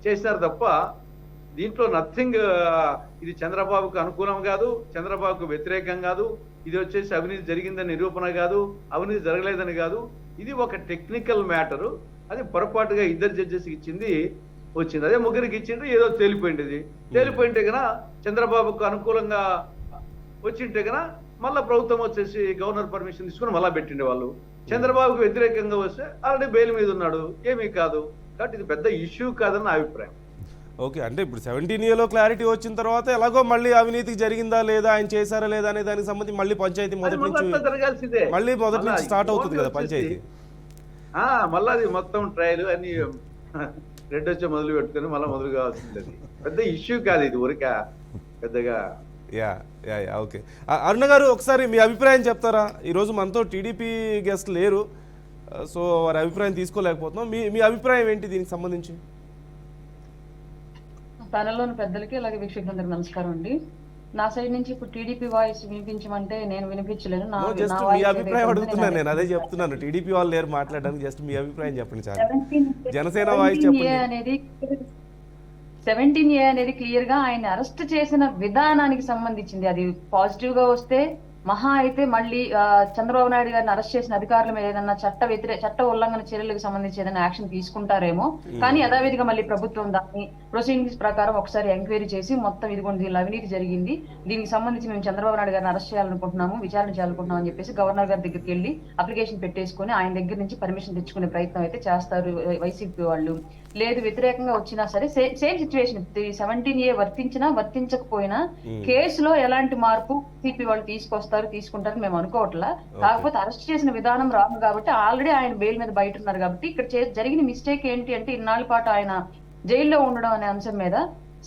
[SPEAKER 4] చేసినారు తప్ప దీంట్లో నథింగ్. ఇది చంద్రబాబుకు అనుకూలం కాదు, చంద్రబాబుకు వ్యతిరేకం కాదు. ఇది వచ్చేసి అవినీతి జరిగిందని నిరూపణ కాదు, అవినీతి జరగలేదని కాదు. ఇది ఒక టెక్నికల్ మ్యాటరు. అది పొరపాటుగా 2 జడ్జెస్కి ఇచ్చింది వచ్చింది. అదే 3కి ఇచ్చిండ్రు ఏదో తేలిపోయింది. తేలిపోయింటే కన్నా చంద్రబాబుకు అనుకూలంగా వచ్చింటే కన్నా మళ్ళీ ప్రభుత్వం వచ్చేసి గవర్నర్ పర్మిషన్ తీసుకుని మళ్ళా పెట్టిండే వాళ్ళు. చంద్రబాబుకు వ్యతిరేకంగా వస్తే ఆల్రెడీ బెయిల్ మీద ఉన్నాడు, ఏమీ కాదు. కాబట్టి ఇది పెద్ద ఇష్యూ కాదని నా అభిప్రాయం.
[SPEAKER 1] ఓకే, అంటే ఇప్పుడు 17Aలో క్లారిటీ వచ్చిన తర్వాత ఎలాగో మళ్ళీ అవినీతికి జరిగిందా లేదా, ఆయన చేశారా లేదా అనే దానికి సంబంధించి మళ్ళీ పంచాయతీ మొదటి నుంచి స్టార్ట్ అవుతుంది కదా పంచాయతీ.
[SPEAKER 4] మళ్ళీ అది మొత్తం ట్రయల్ అని రెడ్ వచ్చి మొదలు పెట్టుకుని మళ్ళీ మొదలు కావాల్సింది. పెద్ద ఇష్యూ కాదు ఇది, ఊరిక పెద్దగా.
[SPEAKER 1] ఓకే, అరుణ గారు ఒకసారి మీ అభిప్రాయం చెప్తారా? ఈరోజు మనతో టీడీపీ గెస్ట్ లేరు, సో వారి అభిప్రాయం తీసుకోలేకపోతున్నాం. మీ అభిప్రాయం ఏంటి దీనికి సంబంధించి?
[SPEAKER 5] ప్యానెల్లోని పెద్దలకి అలాగే వీక్షకులందరికీ నమస్కారం అండి. నా సైడ్ నుంచి ఇప్పుడు టీడీపీ వాయిస్ వినిపించమంటే నేను వినిపించలేను.
[SPEAKER 1] జస్ట్ మీ అభిప్రాయం అడుగుతున్నాను, నేను అదే చెప్తున్నాను. టీడీపీ వాళ్ళు లేరు మాట్లాడడానికి, జస్ట్ మీ అభిప్రాయం చెప్పండి చాలు. జనసేన వాయిస్ చెప్పండి.
[SPEAKER 5] 17A అనేది క్లియర్ గా ఆయన అరెస్ట్ చేసిన విధానానికి సంబంధించింది. అది పాజిటివ్ గా వస్తే మహా అయితే మళ్ళీ చంద్రబాబు నాయుడు గారిని అరెస్ట్ చేసిన అధికారుల మీద ఏదైనా చట్ట ఉల్లంఘన చర్యలకు సంబంధించి ఏదైనా యాక్షన్ తీసుకుంటారేమో. కానీ యథావిధిగా మళ్ళీ ప్రభుత్వం దాన్ని ప్రొసీడింగ్స్ ప్రకారం ఒకసారి ఎంక్వైరీ చేసి మొత్తం ఇదిగోండి దీనిలో అవినీతి జరిగింది, దీనికి సంబంధించి మేము చంద్రబాబు నాయుడు గారిని అరెస్ట్ చేయాలనుకుంటున్నాము, విచారణ చేయాలనుకుంటున్నాం అని చెప్పేసి గవర్నర్ గారి దగ్గరికి వెళ్ళి అప్లికేషన్ పెట్టేసుకుని ఆయన దగ్గర నుంచి పర్మిషన్ తెచ్చుకునే ప్రయత్నం అయితే చేస్తారు వైసీపీ వాళ్ళు. లేదు వ్యతిరేకంగా వచ్చినా సరే సేమ్ సిచ్యువేషన్ 17A వర్తించినా వర్తించకపోయినా కేసులో ఎలాంటి మార్పు సిపి వాళ్ళు తీసుకుంటారని మేము అనుకోవట్లా. కాకపోతే అరెస్ట్ చేసిన విధానం రాంగ్ కాబట్టి ఆల్రెడీ ఆయన బెయిల్ మీద బయట ఉన్నారు కాబట్టి ఇక్కడ జరిగిన మిస్టేక్ ఏంటి అంటే ఇన్నాళ్ళ పాటు ఆయన జైల్లో ఉండడం అనే అంశం మీద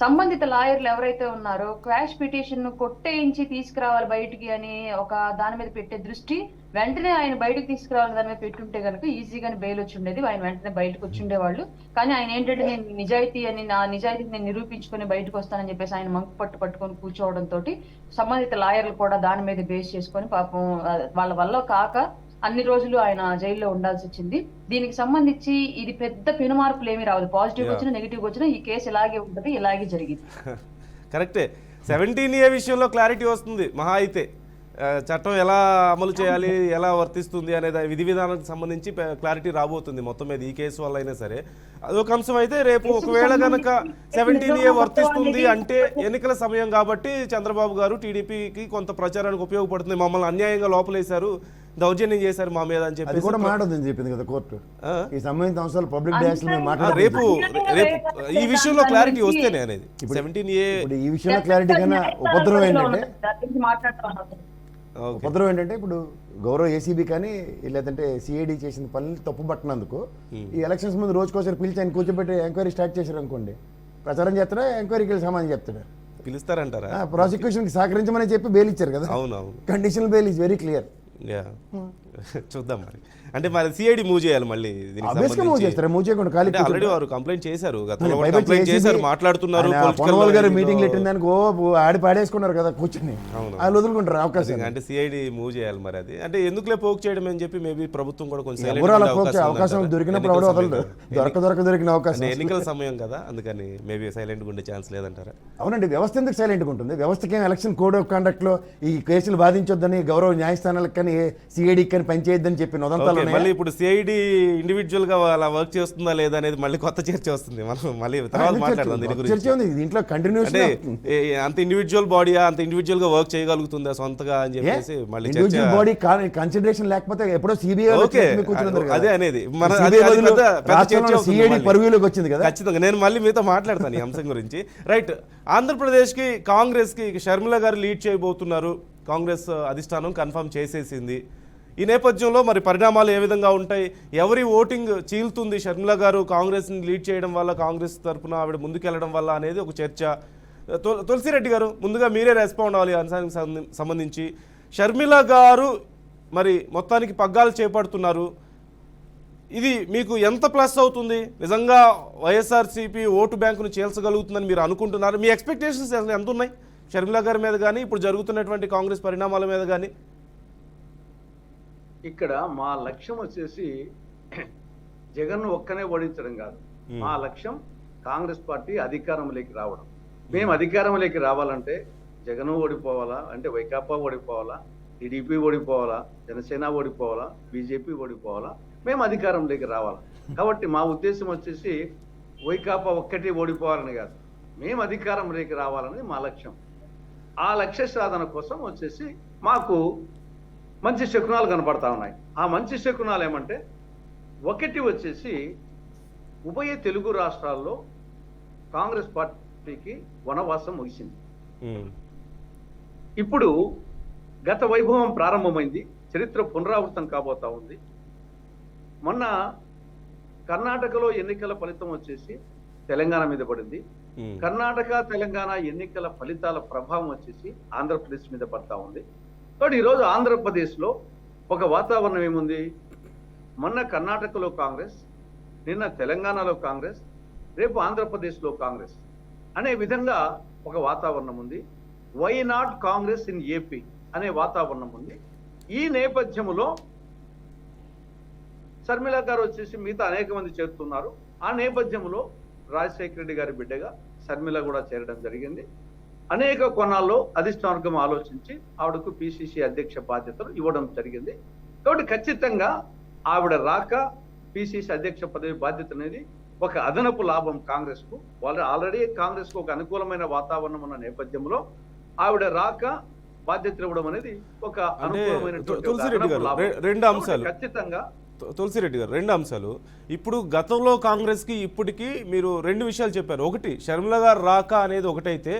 [SPEAKER 5] సంబంధిత లాయర్లు ఎవరైతే ఉన్నారో క్వాష్ పిటిషన్ ను కొట్టేయించి తీసుకురావాలి బయటికి అని ఒక దాని మీద పెట్టే దృష్టి వెంటనే ఆయన బయటకు తీసుకురావాలని దాని మీద పెట్టుంటే కనుక ఈజీగానే బెయిల్ వచ్చి ఉండేది, ఆయన వెంటనే బయటకు వచ్చి ఉండేవాళ్ళు. కానీ ఆయన ఏంటంటే నేను నిజాయితీ అని నా నిజాయితీని నేను నిరూపించుకుని బయటకు వస్తానని చెప్పేసి ఆయన మంకు పట్టుకొని కూర్చోవడంతో సంబంధిత లాయర్లు కూడా దాని మీద బేస్ చేసుకొని పాపం వాళ్ళ వల్ల కాక అన్ని రోజులు ఆయన జైల్లో ఉండాల్సి వచ్చింది. దీనికి సంబంధించి ఇది పెద్ద పెనుమార్పులు ఏమీ రాదు, పాజిటివ్ వచ్చినా నెగిటివ్ వచ్చినా ఈ కేసు ఇలాగే ఉంటుంది, ఇలాగే జరిగింది.
[SPEAKER 1] కరెక్టే. 17A విషయంలో క్లారిటీ వస్తుంది మహా అయితే. చట్టం ఎలా అమలు చేయాలి, ఎలా వర్తిస్తుంది అనేది విధి విధానానికి సంబంధించి క్లారిటీ రాబోతుంది మొత్తం మీద ఈ కేసు వల్ల అయినా సరే. అదొక అంశం అయితే రేపు ఒకవేళ కనుక 17A వర్తిస్తుంది అంటే ఎన్నికల సమయం కాబట్టి చంద్రబాబు గారు టీడీపీకి కొంత ప్రచారానికి ఉపయోగపడుతుంది, మమ్మల్ని అన్యాయంగా లోపలేశారు, దౌర్జన్యం చేశారు మా మీద అని చెప్పి
[SPEAKER 3] కూడా మాట్లాడదని చెప్పింది కదా కోర్టు. ఈ సంబంధిత అంశాలు పబ్లిక్ డాష్
[SPEAKER 1] రేపు ఈ విషయంలో క్లారిటీ వస్తేనే అనేది 17A.
[SPEAKER 3] ఈ విషయంలో క్లారిటీ కన్నా ఉపద్రవం ఏంటంటే ఇప్పుడు గౌరవ ఏసీబీ కానీ లేదంటే సిఐడి చేసిన పనులు తప్పు పట్టినందుకు ఈ ఎలక్షన్స్ ముందు రోజుకోసారి పిలిచి ఆయన కూర్చోబెట్టి ఎంక్వైరీ స్టార్ట్ చేశారు అనుకోండి, ప్రచారం చేస్తారా ఎంక్వైరీకి వెళ్ళి సమాధానం చెప్తాడు,
[SPEAKER 1] పిలుస్తారంటారా?
[SPEAKER 3] ప్రాసిక్యూషన్కి సహకరించమని చెప్పి బెయిల్ ఇచ్చారు కదా.
[SPEAKER 1] అవునవును,
[SPEAKER 3] conditional bail is very clear.
[SPEAKER 1] చూద్దాం మరి. అంటే మరి సిఐడి మూవ్ చేయాలి మళ్ళీ ఆల్రెడీ వారు కంప్లైంట్ చేశారు, కంప్లైంట్ చేశారు, మాట్లాడుతున్నారు.
[SPEAKER 3] మీటింగ్ పెట్టిందానికి ఆడి పాడేసుకున్నారు కదా కూర్చొని, వాళ్ళు వదులుకుంటారు అవకాశం.
[SPEAKER 1] అంటే సిఐడి మూవ్ చేయాలి మరి. అది అంటే ఎందుకులే పోక్ చేయడం అని చెప్పి మేబీ ప్రభుత్వం కూడా కొంచెం
[SPEAKER 3] అవకాశం దొరికినప్పుడు దొరికిన అవకాశం.
[SPEAKER 1] ఎన్నికల సమయం కదా, అందుకని మేబీ సైలెంట్ గా ఉండే ఛాన్స్ లేదంటారా?
[SPEAKER 3] అవునండి, వ్యవస్థ ఎందుకు సైలెంట్ గా ఉంటుంది? వ్యవస్థకి ఎలక్షన్ కోడ్ ఆఫ్ కండక్ట్ లో ఈ కేసులు బాధించొద్దని గౌరవ న్యాయస్థానాలకు కానీ సిఐడి కానీ పనిచేయద్దని చెప్పి
[SPEAKER 1] మళ్ళీ ఇప్పుడు సిఐడి ఇండివిజువల్ గా అలా వర్క్ చేస్తుందా లేదా అనేది మళ్ళీ కొత్త చర్చ వస్తుంది. మనం మళ్ళీ తర్వాత మాట్లాడదాం దీని గురించి.
[SPEAKER 3] దీంట్లో కంటిన్యూస్
[SPEAKER 1] అంటే అంత ఇండివిజువల్ బాడీయా, అంత ఇండివిజువల్ గా వర్క్ చేయగలుగుతుందా సొంతగా అని చెప్పేసి మళ్ళీ
[SPEAKER 3] బాడీ కన్సిడరేషన్ లేకపోతే ఎప్పుడో సిబిఐ
[SPEAKER 1] అదే అనేది
[SPEAKER 3] పరువులోకి వచ్చింది కదా.
[SPEAKER 1] ఖచ్చితంగా నేను మళ్ళీ మీతో మాట్లాడతాను ఈ అంశం గురించి. రైట్, ఆంధ్రప్రదేశ్ కి కాంగ్రెస్ కి షర్మిల గారు లీడ్ చేయబోతున్నారు, కాంగ్రెస్ అధిష్టానం కన్ఫర్మ్ చేసేసింది. ఈ నేపథ్యంలో మరి పరిణామాలు ఏ విధంగా ఉంటాయి, ఎవరి ఓటింగ్ చీలుతుంది షర్మిల గారు కాంగ్రెస్ని లీడ్ చేయడం వల్ల, కాంగ్రెస్ తరఫున ఆవిడ ముందుకెళ్లడం వల్ల అనేది ఒక చర్చ. తులసిరెడ్డి గారు ముందుగా మీరే రెస్పాండ్ అవ్వాలి అంశానికి సంబంధించి. షర్మిల గారు మరి మొత్తానికి పగ్గాలు చేపడుతున్నారు, ఇది మీకు ఎంత ప్లస్ అవుతుంది? నిజంగా వైఎస్ఆర్సీపీ ఓటు బ్యాంకును చేల్చగలుగుతుందని మీరు అనుకుంటున్నారు? మీ ఎక్స్పెక్టేషన్స్ ఎంత ఉన్నాయి షర్మిల గారి మీద కానీ, ఇప్పుడు జరుగుతున్నటువంటి కాంగ్రెస్ పరిణామాల మీద కానీ?
[SPEAKER 4] ఇక్కడ మా లక్ష్యం వచ్చేసి జగన్ ఒక్కనే ఓడించడం కాదు, మా లక్ష్యం కాంగ్రెస్ పార్టీ అధికారంలోకి రావడం. మేము అధికారంలోకి రావాలంటే జగన్ ఓడిపోవాలా, అంటే వైకాపా ఓడిపోవాలా, టీడీపీ ఓడిపోవాలా, జనసేన ఓడిపోవాలా, బీజేపీ ఓడిపోవాలా, మేము అధికారంలోకి రావాలి. కాబట్టి మా ఉద్దేశం వచ్చేసి వైకాపా ఒక్కటి ఓడిపోవాలని కాదు, మేము అధికారంలోకి రావాలని మా లక్ష్యం. ఆ లక్ష్య సాధన కోసం వచ్చేసి మాకు మంచి శకునాలు కనపడతా ఉన్నాయి. ఆ మంచి శకునాలు ఏమంటే, ఒకటి వచ్చేసి ఉభయ తెలుగు రాష్ట్రాల్లో కాంగ్రెస్ పార్టీకి వనవాసం ముగిసింది. ఇప్పుడు గత వైభవం ప్రారంభమైంది, చరిత్ర పునరావృతం కాబోతా ఉంది. మొన్న కర్ణాటకలో ఎన్నికల ఫలితం వచ్చేసి తెలంగాణ మీద పడింది. కర్ణాటక తెలంగాణ ఎన్నికల ఫలితాల ప్రభావం వచ్చేసి ఆంధ్రప్రదేశ్ మీద పడతా ఉంది. కాబట్టి ఈరోజు ఆంధ్రప్రదేశ్లో ఒక వాతావరణం ఏముంది, మొన్న కర్ణాటకలో కాంగ్రెస్, నిన్న తెలంగాణలో కాంగ్రెస్, రేపు ఆంధ్రప్రదేశ్లో కాంగ్రెస్ అనే విధంగా ఒక వాతావరణం ఉంది. Why not Congress in AP అనే వాతావరణం ఉంది. ఈ నేపథ్యంలో శర్మిల గారు వచ్చేసి మిగతా అనేక మంది చేరుతున్నారు. ఆ నేపథ్యంలో రాజశేఖర రెడ్డి గారి బిడ్డగా శర్మిల కూడా చేరడం జరిగింది. అనేక కోణాల్లో అధిష్టానం ఆలోచించి ఆవిడకు పిసిసి అధ్యక్ష బాధ్యతలు ఇవ్వడం జరిగింది. కాబట్టి ఖచ్చితంగా ఆవిడ రాక పిసిసి అధ్యక్ష పదవి బాధ్యత అనేది ఒక అదనపు లాభం కాంగ్రెస్ కు. వాళ్ళు ఆల్రెడీ కాంగ్రెస్ కు ఒక అనుకూలమైన వాతావరణం ఉన్న నేపథ్యంలో ఆవిడ రాక బాధ్యతలు ఇవ్వడం అనేది ఒక అనుకూలమైనటువంటి
[SPEAKER 1] తులసిరెడ్డి గారు రెండు అంశాలు
[SPEAKER 4] ఖచ్చితంగా.
[SPEAKER 1] తులసిరెడ్డి గారు రెండు అంశాలు. ఇప్పుడు గతంలో కాంగ్రెస్కి ఇప్పటికీ మీరు రెండు విషయాలు చెప్పారు. ఒకటి షర్మిల గారు రాక అనేది ఒకటైతే,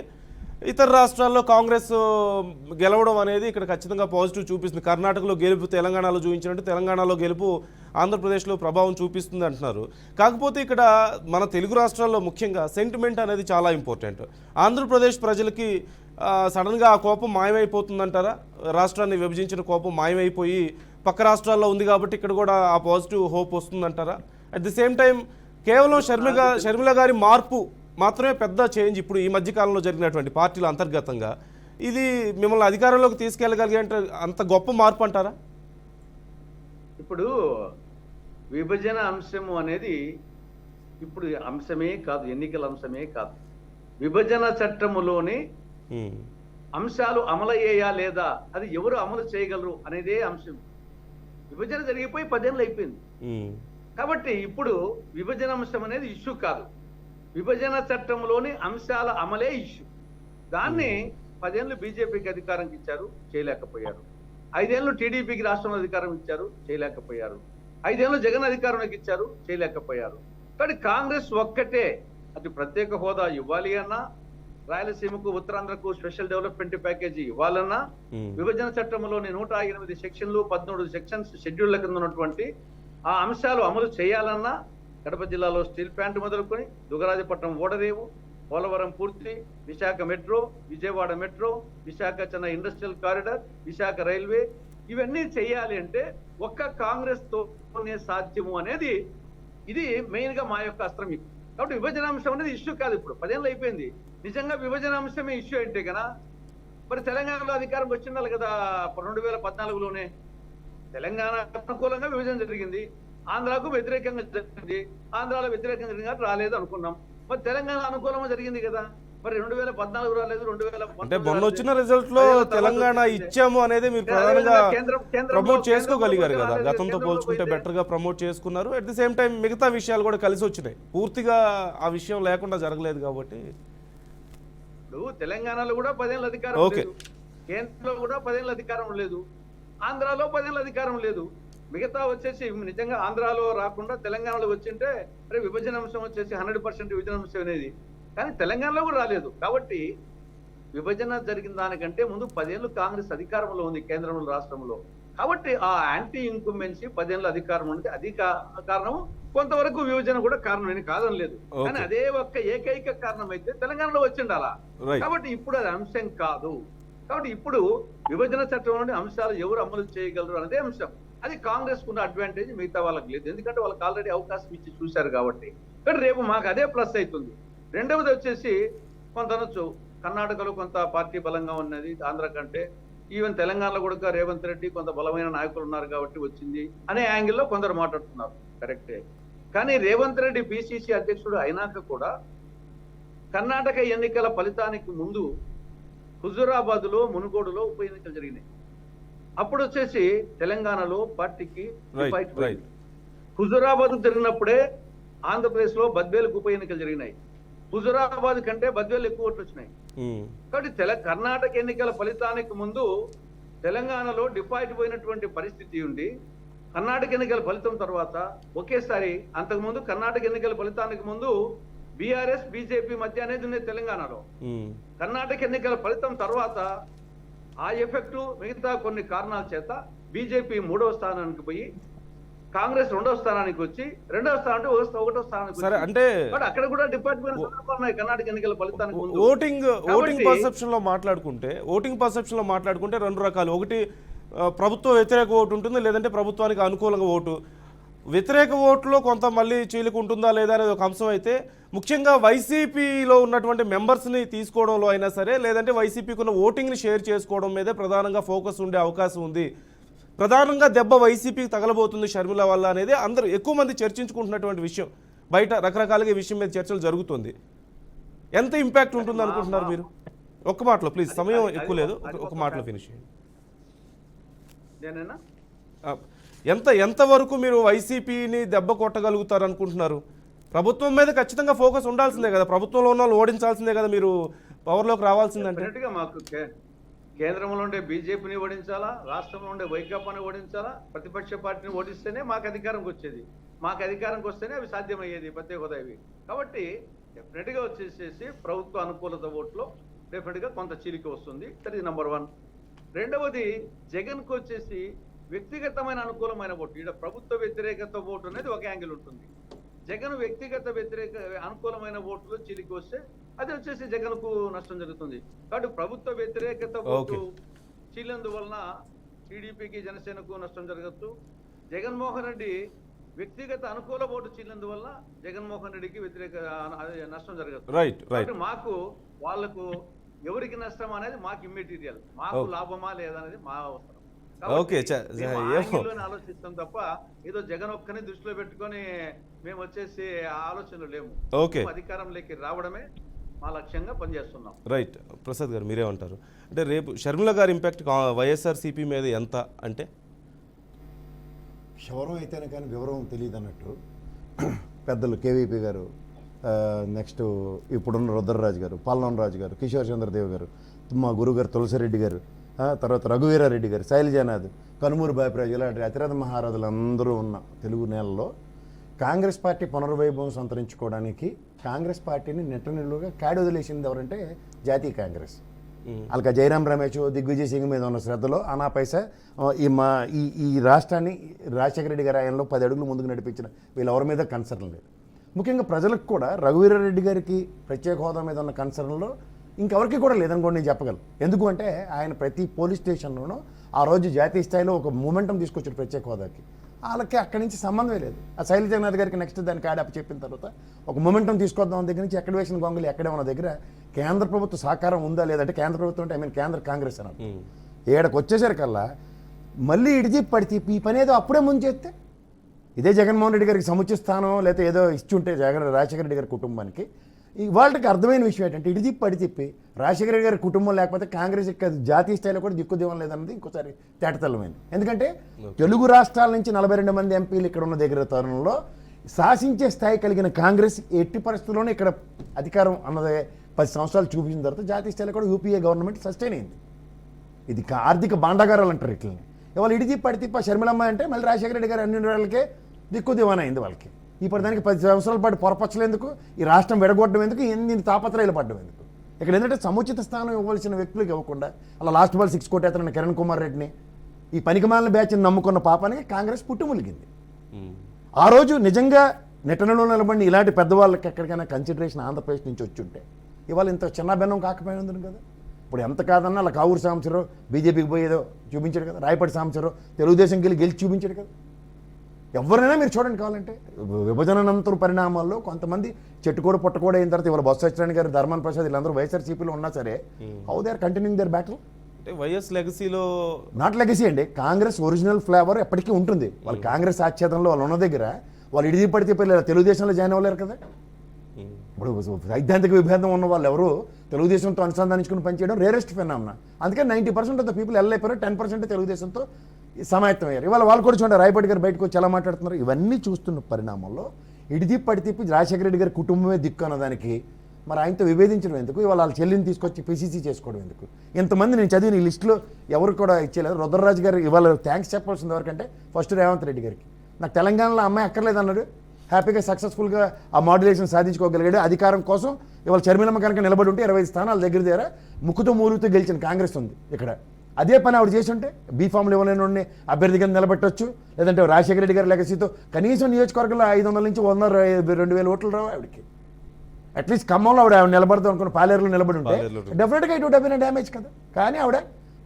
[SPEAKER 1] ఇతర రాష్ట్రాల్లో కాంగ్రెస్ గెలవడం అనేది ఇక్కడ ఖచ్చితంగా పాజిటివ్ చూపిస్తుంది. కర్ణాటకలో గెలుపు తెలంగాణలో చూపించినట్టు తెలంగాణలో గెలుపు ఆంధ్రప్రదేశ్లో ప్రభావం చూపిస్తుంది అంటున్నారు. కాకపోతే ఇక్కడ మన తెలుగు రాష్ట్రాల్లో ముఖ్యంగా సెంటిమెంట్ అనేది చాలా ఇంపార్టెంట్. ఆంధ్రప్రదేశ్ ప్రజలకి సడన్గా ఆ కోపం మాయమైపోతుందంటారా? రాష్ట్రాన్ని విభజించిన కోపం మాయమైపోయి పక్క రాష్ట్రాల్లో ఉంది కాబట్టి ఇక్కడ కూడా ఆ పాజిటివ్ హోప్ వస్తుందంటారా? అట్ ది సేమ్ టైం కేవలం షర్మిల గారి మార్పు మాత్రమే పెద్ద చేంజ్ ఇప్పుడు ఈ మధ్యకాలంలో జరిగినటువంటి పార్టీల అంతర్గతంగా, ఇది మిమ్మల్ని అధికారంలోకి తీసుకెళ్ళగలిగే అంటే అంత గొప్ప మార్పు అంటారా?
[SPEAKER 4] ఇప్పుడు విభజన అంశము అనేది ఇప్పుడు అంశమే కాదు, ఎన్నికల అంశమే కాదు. విభజన చట్టములోని అంశాలు అమలయ్యాయా లేదా, అది ఎవరు అమలు చేయగలరు అనేదే అంశం. విభజన జరిగిపోయి 10 ఏళ్ళు అయిపోయింది. కాబట్టి ఇప్పుడు విభజన అంశం అనేది ఇష్యూ కాదు, విభజన చట్టంలోని అంశాల అమలే ఇష్యూ. దాన్ని 10 ఏళ్ళు బీజేపీకి అధికారం ఇచ్చారు, చేయలేకపోయారు. 5 ఏళ్ళు టీడీపీకి రాష్ట్రంలో అధికారం ఇచ్చారు, చేయలేకపోయారు. 5 ఏళ్ళు జగన్ అధికారంలోకి ఇచ్చారు, చేయలేకపోయారు. కానీ కాంగ్రెస్ ఒక్కటే అది ప్రత్యేక హోదా ఇవ్వాలి అన్నా, రాయలసీమకు ఉత్తరాంధ్రకు స్పెషల్ డెవలప్మెంట్ ప్యాకేజీ ఇవ్వాలన్నా, విభజన చట్టంలోని 108 సెక్షన్లు 13 సెక్షన్స్ షెడ్యూళ్ల కింద ఉన్నటువంటి ఆ అంశాలు అమలు చేయాలన్నా, కడప జిల్లాలో స్టీల్ ప్లాంట్ మొదలుకొని దుగరాజపట్నం ఓడరేవు, పోలవరం పూర్తి, Visakha metro, Vijayawada metro, Visakha Chennai industrial corridor, Visakha railway, ఇవన్నీ చేయాలి అంటే ఒక్క కాంగ్రెస్ తోనే సాధ్యము అనేది ఇది మెయిన్ గా మా యొక్క అస్త్రం. కాబట్టి విభజన అంశం అనేది ఇష్యూ కాదు. ఇప్పుడు 10 ఏళ్ళు అయిపోయింది. నిజంగా విభజన అంశమే ఇష్యూ అంటే కదా మరి తెలంగాణలో అధికారం వచ్చిండాలి కదా. 2014లోనే తెలంగాణ అనుకూలంగా విభజన జరిగింది, ఆంధ్రాకు వ్యతిరేకంగా జరిగింది. ఆంధ్రాలో వ్యతిరేకంగా జరిగింది కాబట్టి రాలేదు అనుకున్నాం. మరి తెలంగాణ అనుకూలంగా జరిగింది కదా, మరి 2014 రాలేదు, 2019
[SPEAKER 1] అంటే మొన్న వచ్చిన రిజల్ట్ లో తెలంగాణ ఇచ్చాము అనేది మీరు ప్రధానంగా ప్రమోట్ చేసుకోగలిగారు కదా. గతంతో పోల్చుకుంటే బెటర్ గా ప్రమోట్ చేసుకున్నారు. అట్ ది సేమ్ టైం మిగతా విషయాలు కూడా కలిసి వచ్చినాయి. పూర్తిగా ఆ విషయం లేకుండా జరగలేదు కాబట్టి
[SPEAKER 4] ఇప్పుడు తెలంగాణలో కూడా 10 ఏళ్ళ అధికారం లేదు, కేంద్రంలో కూడా 10 ఏళ్ళ అధికారం లేదు, ఆంధ్రాలో 10 ఏళ్ళ అధికారం లేదు. మిగతా వచ్చేసి నిజంగా ఆంధ్రాలో రాకుండా తెలంగాణలో వచ్చింటే మరి విభజన అంశం వచ్చేసి 100% విభజన అంశం అనేది, కానీ తెలంగాణలో కూడా రాలేదు. కాబట్టి విభజన జరిగిన దానికంటే ముందు 10 ఏళ్ళు కాంగ్రెస్ అధికారంలో ఉంది కేంద్రంలో, రాష్ట్రంలో. కాబట్టి ఆ యాంటీ ఇంకుమెన్సీ 10 ఏళ్ళ అధికారం ఉంటే అది కారణం. కొంతవరకు విభజన కూడా కారణం, నేను కాదని లేదు, కానీ అదే ఒక్క ఏకైక కారణం అయితే తెలంగాణలో వచ్చిండాలా. కాబట్టి ఇప్పుడు అది అంశం కాదు. కాబట్టి ఇప్పుడు విభజన చట్టంలోని అంశాలు ఎవరు అమలు చేయగలరు అనేదే అంశం. అది కాంగ్రెస్ కున్న అడ్వాంటేజ్, మిగతా వాళ్ళకి లేదు. ఎందుకంటే వాళ్ళకి ఆల్రెడీ అవకాశం ఇచ్చి చూశారు కాబట్టి. కానీ రేపు మాకు అదే ప్లస్ అవుతుంది. రెండవది వచ్చేసి కొంత అనొచ్చు కర్ణాటకలో కొంత పార్టీ బలంగా ఉన్నది ఆంధ్ర కంటే, ఈవెన్ తెలంగాణలో కూడా రేవంత్ రెడ్డి కొంత బలమైన నాయకులు ఉన్నారు కాబట్టి వచ్చింది అనే యాంగిల్లో కొందరు మాట్లాడుతున్నారు. కరెక్టే, కానీ రేవంత్ రెడ్డి పిసిసి అధ్యక్షుడు అయినాక కూడా కర్ణాటక ఎన్నికల ఫలితానికి ముందు హుజూరాబాద్లో, మునుగోడులో ఉప ఎన్నికలు జరిగినాయి. అప్పుడు వచ్చేసి తెలంగాణలో పార్టీకి హుజూరాబాద్ జరిగినప్పుడే ఆంధ్రప్రదేశ్ లో బద్వేలకు ఉప ఎన్నికలు జరిగినాయి. హుజూరాబాద్ కంటే బద్వేలు ఎక్కువ ఓట్లు వచ్చినాయి. కాబట్టి కర్ణాటక ఎన్నికల ఫలితానికి ముందు తెలంగాణలో డిపాజిట్ పోయినటువంటి పరిస్థితి ఉండి, కర్ణాటక ఎన్నికల ఫలితం తర్వాత ఒకేసారి అంతకుముందు కర్ణాటక ఎన్నికల ఫలితానికి ముందు బీఆర్ఎస్ బీజేపీ మధ్య అనేది ఉన్నది తెలంగాణలో. కర్ణాటక ఎన్నికల ఫలితం తర్వాత ఆ ఎఫెక్టు మిగతా కొన్ని కారణాల చేత బీజేపీ 3వ స్థానానికి పోయి కాంగ్రెస్ 2వ స్థానానికి వచ్చి 2వ స్థానం 1వ స్థానానికి
[SPEAKER 1] సరే. అంటే
[SPEAKER 4] అక్కడ కూడా డిపార్ట్మెంట్ కర్ణాటక ఎన్నికల ఫలితానికి
[SPEAKER 1] ఓటింగ్ పర్సెప్షన్ లో మాట్లాడుకుంటే రెండు రకాలు. ఒకటి ప్రభుత్వ వ్యతిరేక ఓటు ఉంటుంది, లేదంటే ప్రభుత్వానికి అనుకూలంగా ఓటు. వ్యతిరేక ఓట్లో కొంత మళ్ళీ చీలికుంటుందా లేదా అనేది ఒక అంశం అయితే, ముఖ్యంగా వైసీపీలో ఉన్నటువంటి మెంబర్స్ని తీసుకోవడంలో అయినా సరే, లేదంటే వైసీపీకి ఉన్న ఓటింగ్ని షేర్ చేసుకోవడం మీదే ప్రధానంగా ఫోకస్ ఉండే అవకాశం ఉంది. ప్రధానంగా దెబ్బ వైసీపీకి తగలబోతుంది షర్మిల వల్ల అనేది అందరూ ఎక్కువ మంది చర్చించుకుంటున్నటువంటి విషయం. బయట రకరకాలుగా ఈ విషయం మీద చర్చలు జరుగుతుంది. ఎంత ఇంపాక్ట్ ఉంటుంది అనుకుంటున్నారు మీరు? ఒక్క మాటలో ప్లీజ్, సమయం ఎక్కువ లేదు, ఒక మాటలో ఫినిష్ చేయండి.
[SPEAKER 4] నేనేనా
[SPEAKER 1] ఎంతవరకు మీరు వైసీపీని దెబ్బ కొట్టగలుగుతారు అనుకుంటున్నారు? ప్రభుత్వం మీద ఖచ్చితంగా ఫోకస్ ఉండాల్సిందే కదా, ప్రభుత్వంలో ఉన్న వాళ్ళు ఓడించాల్సిందే కదా, మీరు పవర్లోకి రావాల్సిందంటే.
[SPEAKER 4] డెఫినెట్గా మాకు కేంద్రంలో ఉండే బీజేపీని ఓడించాలా, రాష్ట్రంలో ఉండే వైకాపాని ఓడించాలా, ప్రతిపక్ష పార్టీని ఓడిస్తేనే మాకు అధికారంకి వచ్చేది. మాకు అధికారంకి వస్తేనే అవి సాధ్యమయ్యేది, ప్రత్యేక హోదా ఇవి. కాబట్టి డెఫినెట్గా వచ్చేసేసి ప్రభుత్వ అనుకూలత ఓట్లో డెఫినెట్గా కొంత చీలిక వస్తుంది. అది నెంబర్ 1. రెండవది, జగన్కు వచ్చేసి వ్యక్తిగతమైన అనుకూలమైన ఓటు, ఇక్కడ ప్రభుత్వ వ్యతిరేకత ఓటు అనేది ఒక యాంగిల్ ఉంటుంది. జగన్ వ్యక్తిగత వ్యతిరేక అనుకూలమైన ఓట్లు చీలిక వస్తే అది వచ్చేసి జగన్కు నష్టం జరుగుతుంది. కాబట్టి ప్రభుత్వ వ్యతిరేకత ఓటు చీలినందువలన టీడీపీకి జనసేనకు నష్టం జరగచ్చు. జగన్మోహన్ రెడ్డి వ్యక్తిగత అనుకూల ఓటు చీలినందువల్ల జగన్మోహన్ రెడ్డికి వ్యతిరేక నష్టం జరగచ్చు.
[SPEAKER 1] రైట్.
[SPEAKER 4] మాకు వాళ్ళకు ఎవరికి నష్టం అనేది మాకు ఇమ్మెటీరియల్, మాకు లాభమా లేదనేది మా అవసరం. ఆలోచిస్తాం తప్ప ఏదో జగన్ ఒక్కని దృష్టిలో పెట్టుకొని మేము వచ్చేసి ఆలోచనలు లేము. అధికారంలోకి రావడమే మా లక్ష్యంగా పనిచేస్తున్నాం.
[SPEAKER 1] రైట్. ప్రసాద్ గారు మీరేమంటారు? అంటే రేపు షర్మిల గారి ఇంపాక్ట్ వైఎస్ఆర్సీపీ మీద ఎంత అంటే?
[SPEAKER 3] ఎవరో అయితేనే కానీ వివరం తెలియదు అన్నట్టు పెద్దలు కేవీపీ గారు, నెక్స్ట్ ఇప్పుడున్న రుద్రరాజు గారు, పాల్నవన్ రాజు గారు, కిషోర్ చంద్రదేవ్ గారు, మా గురుగారు తులసిరెడ్డి గారు, తర్వాత రఘువీరారెడ్డి గారు, శైలజానాథ్, కనుమూరు బాపిరాజు, ఇలాంటి అతిరథ మహారాజులు అందరూ ఉన్న తెలుగు నేలలో కాంగ్రెస్ పార్టీ పునర్వైభవం సంతరించుకోవడానికి కాంగ్రెస్ పార్టీని నిట్టనిలుగా కాడి వదిలేసింది ఎవరంటే జాతీయ కాంగ్రెస్. వాళ్ళకి జయరాం రమేష్, దిగ్విజయ్ సింగ్ మీద ఉన్న శ్రద్ధలో అనా పైసా ఈ రాష్ట్రాన్ని రాజశేఖర రెడ్డి గారి ఆయనలో 10 అడుగులు ముందుకు నడిపించిన వీళ్ళెవరి మీద కన్సర్న్ లేదు. ముఖ్యంగా ప్రజలకు కూడా రఘువీరారెడ్డి గారికి ప్రత్యేక హోదా మీద ఉన్న కన్సర్న్లో ఇంకెవరికి కూడా లేదనుకోండి నేను చెప్పగలను. ఎందుకు అంటే ఆయన ప్రతి పోలీస్ స్టేషన్లోనూ ఆ రోజు జాతీయ స్థాయిలో ఒక మూమెంటం తీసుకొచ్చాడు ప్రత్యేక హోదాకి. వాళ్ళకి అక్కడి నుంచి సంబంధమే లేదు. ఆ శైలజనాథ్ గారికి నెక్స్ట్ దానికి ఆడప్ చెప్పిన తర్వాత ఒక మూమెంటం తీసుకొద్దాం దగ్గర నుంచి ఎక్కడ వేసిన గొంగలు ఎక్కడే ఉన్న దగ్గర కేంద్ర ప్రభుత్వ సహకారం ఉందా లేదంటే కేంద్ర ప్రభుత్వం అంటే కేంద్ర కాంగ్రెస్ అన్నారు. ఏడకు వచ్చేసరికల్లా మళ్ళీ ఇడిచి పడితే ఈ పని ఏదో అప్పుడే ముందు చేస్తే ఇదే జగన్మోహన్ రెడ్డి గారికి సముచిత స్థానం లేకపోతే ఏదో ఇచ్చుంటే రాజశేఖర రెడ్డి గారి కుటుంబానికి వాళ్ళకి అర్థమైన విషయం ఏంటంటే ఇటు తిప్పి అడి తిప్పి రాజశేఖర రెడ్డి గారి కుటుంబం లేకపోతే కాంగ్రెస్ జాతీయ స్థాయిలో కూడా దిక్కుదేవం లేదన్నది ఇంకోసారి తేటతెల్లమైంది. ఎందుకంటే తెలుగు రాష్ట్రాల నుంచి 42 మంది ఎంపీలు ఇక్కడ ఉన్న దగ్గర తరుణంలో శాసించే స్థాయి కలిగిన కాంగ్రెస్ ఎట్టి పరిస్థితుల్లోనే ఇక్కడ అధికారం అన్నది 10 సంవత్సరాలు చూపించిన తర్వాత జాతీయ స్థాయిలో కూడా యూపీఏ గవర్నమెంట్ సస్టైన్ అయింది. ఇది ఆర్థిక బాండాగారాలు అంటారు ఇట్లని. ఇవాళ ఇటు తిప్పి అడి తిప్ప షర్మిలమ్మ అంటే మళ్ళీ రాజశేఖర రెడ్డి గారు అన్ని రోజులకే దిక్కుదేవన అయింది వాళ్ళకి. ఇప్పుడు దానికి 10 సంవత్సరాల పాటు పొరపచ్చలేందుకు, ఈ రాష్ట్రం విడగొట్టడం ఎందుకు, ఎన్ని తాపత్రయాలు పడ్డం ఎందుకు? ఇక్కడ ఏంటంటే సముచిత స్థానం ఇవ్వాల్సిన వ్యక్తులకు ఇవ్వకుండా అలా లాస్ట్ బాల్ 6 కొట్టేతన కిరణ్ కుమార్ రెడ్డిని ఈ పనికిమాలిన బ్యాచ్ని నమ్ముకున్న పాపానికి కాంగ్రెస్ పుట్టుములిగింది. ఆ రోజు నిజంగా నిటనలో నిలబడిన ఇలాంటి పెద్దవాళ్ళకి ఎక్కడికైనా కన్సిడరేషన్ ఆంధ్రప్రదేశ్ నుంచి వచ్చి ఉంటే ఇవాళ ఇంత చిన్న బెన్నం కాకపోయినందును కదా. ఇప్పుడు ఎంత కాదన్నా అలా కావూరు సాంబశివరావు బీజేపీకి పోయేదో చూపించాడు కదా, రాయపాటి సాంబశివరావు తెలుగుదేశంకి గెలిచి చూపించాడు కదా. ఎవరైనా మీరు చూడండి కావాలంటే విభజనానంతర పరిణామాల్లో కొంతమంది చెట్టుకోడు పుట్టకోడు అయిన తర్వాత ఇవాళ బొత్స సత్యనారాయణ గారు, ధర్మాన ప్రసాద్ వీళ్ళందరూ వైఎస్ఆర్సీపీలో ఉన్నా సరే how they are continuing their battle.
[SPEAKER 1] YS లెగసీలో నాట్
[SPEAKER 3] లెగసీ అండి, కాంగ్రెస్ ఒరిజినల్ ఫ్లేవర్ ఎప్పటికీ ఉంటుంది. వాళ్ళు కాంగ్రెస్ ఆచ్ఛేదంలో వాళ్ళు ఉన్న దగ్గర వాళ్ళు ఇడిది పడితే తెలుగుదేశంలో జాయిన్ అవ్వలేరు కదా. ఇప్పుడు సైద్ధాంతిక విభేదం ఉన్న వాళ్ళు ఎవరు తెలుగుదేశంతో అనుసంధానించుకుని పనిచేయడం రేరెస్ట్ ఫెనామినా. అందుకే 90% ఆఫ్ ద పీపుల్ వెళ్ళైపోయారు, 10% తెలుగుదేశంతో సమాయత్తం అయ్యారు. ఇవాళ వాళ్ళు కూడా చూడండి రాయపాటి గారు బయటకు వచ్చి ఎలా మాట్లాడుతున్నారు. ఇవన్నీ చూస్తున్న పరిణామంలో ఇడిది పడి తిప్పి రాజశేఖర రెడ్డి గారి కుటుంబమే దిక్కు అన్నదానికి మరి ఆయనతో విభేదించడం ఎందుకు, ఇవాళ వాళ్ళ చెల్లిని తీసుకొచ్చి పిసిసి చేసుకోవడం ఎందుకు? ఇంతమంది నేను చదివిన ఈ లిస్టులో ఎవరు కూడా ఇచ్చేలేదు. రుద్రరాజు గారు ఇవాళ థ్యాంక్స్ చెప్పాల్సింది ఎవరికంటే ఫస్ట్ రేవంత్ రెడ్డి గారికి. నాకు తెలంగాణలో అమ్మాయి అక్కర్లేదు అన్నాడు, హ్యాపీగా సక్సెస్ఫుల్గా ఆ మాడ్యులేషన్ సాధించుకోగలిగాడు. అధికారం కోసం ఇవాళ షర్మిలమ్మ కనుక నిలబడి ఉంటే 25 స్థానాల దగ్గర ముక్కుతో మూలుగుతూ గెలిచిన కాంగ్రెస్ ఉంది ఇక్కడ. అదే పని ఆవిడ చేసి ఉంటే బీఫామ్లు ఇవ్వలేని అభ్యర్థిగా నిలబెట్టవచ్చు, లేదంటే రాజశేఖర రెడ్డి గారి లెగసీతో కనీసం నియోజకవర్గంలో 500 నుంచి 100-2,000 ఓట్లు రావు ఆవిడకి. అట్లీస్ట్ ఖమ్మంలో ఆవిడ నిలబడతాం అనుకున్న పాలేరులో నిలబడి ఉంటే డెఫినెట్గా ఇటు డబ్బిన డ్యామేజ్ కదా. కానీ ఆవిడ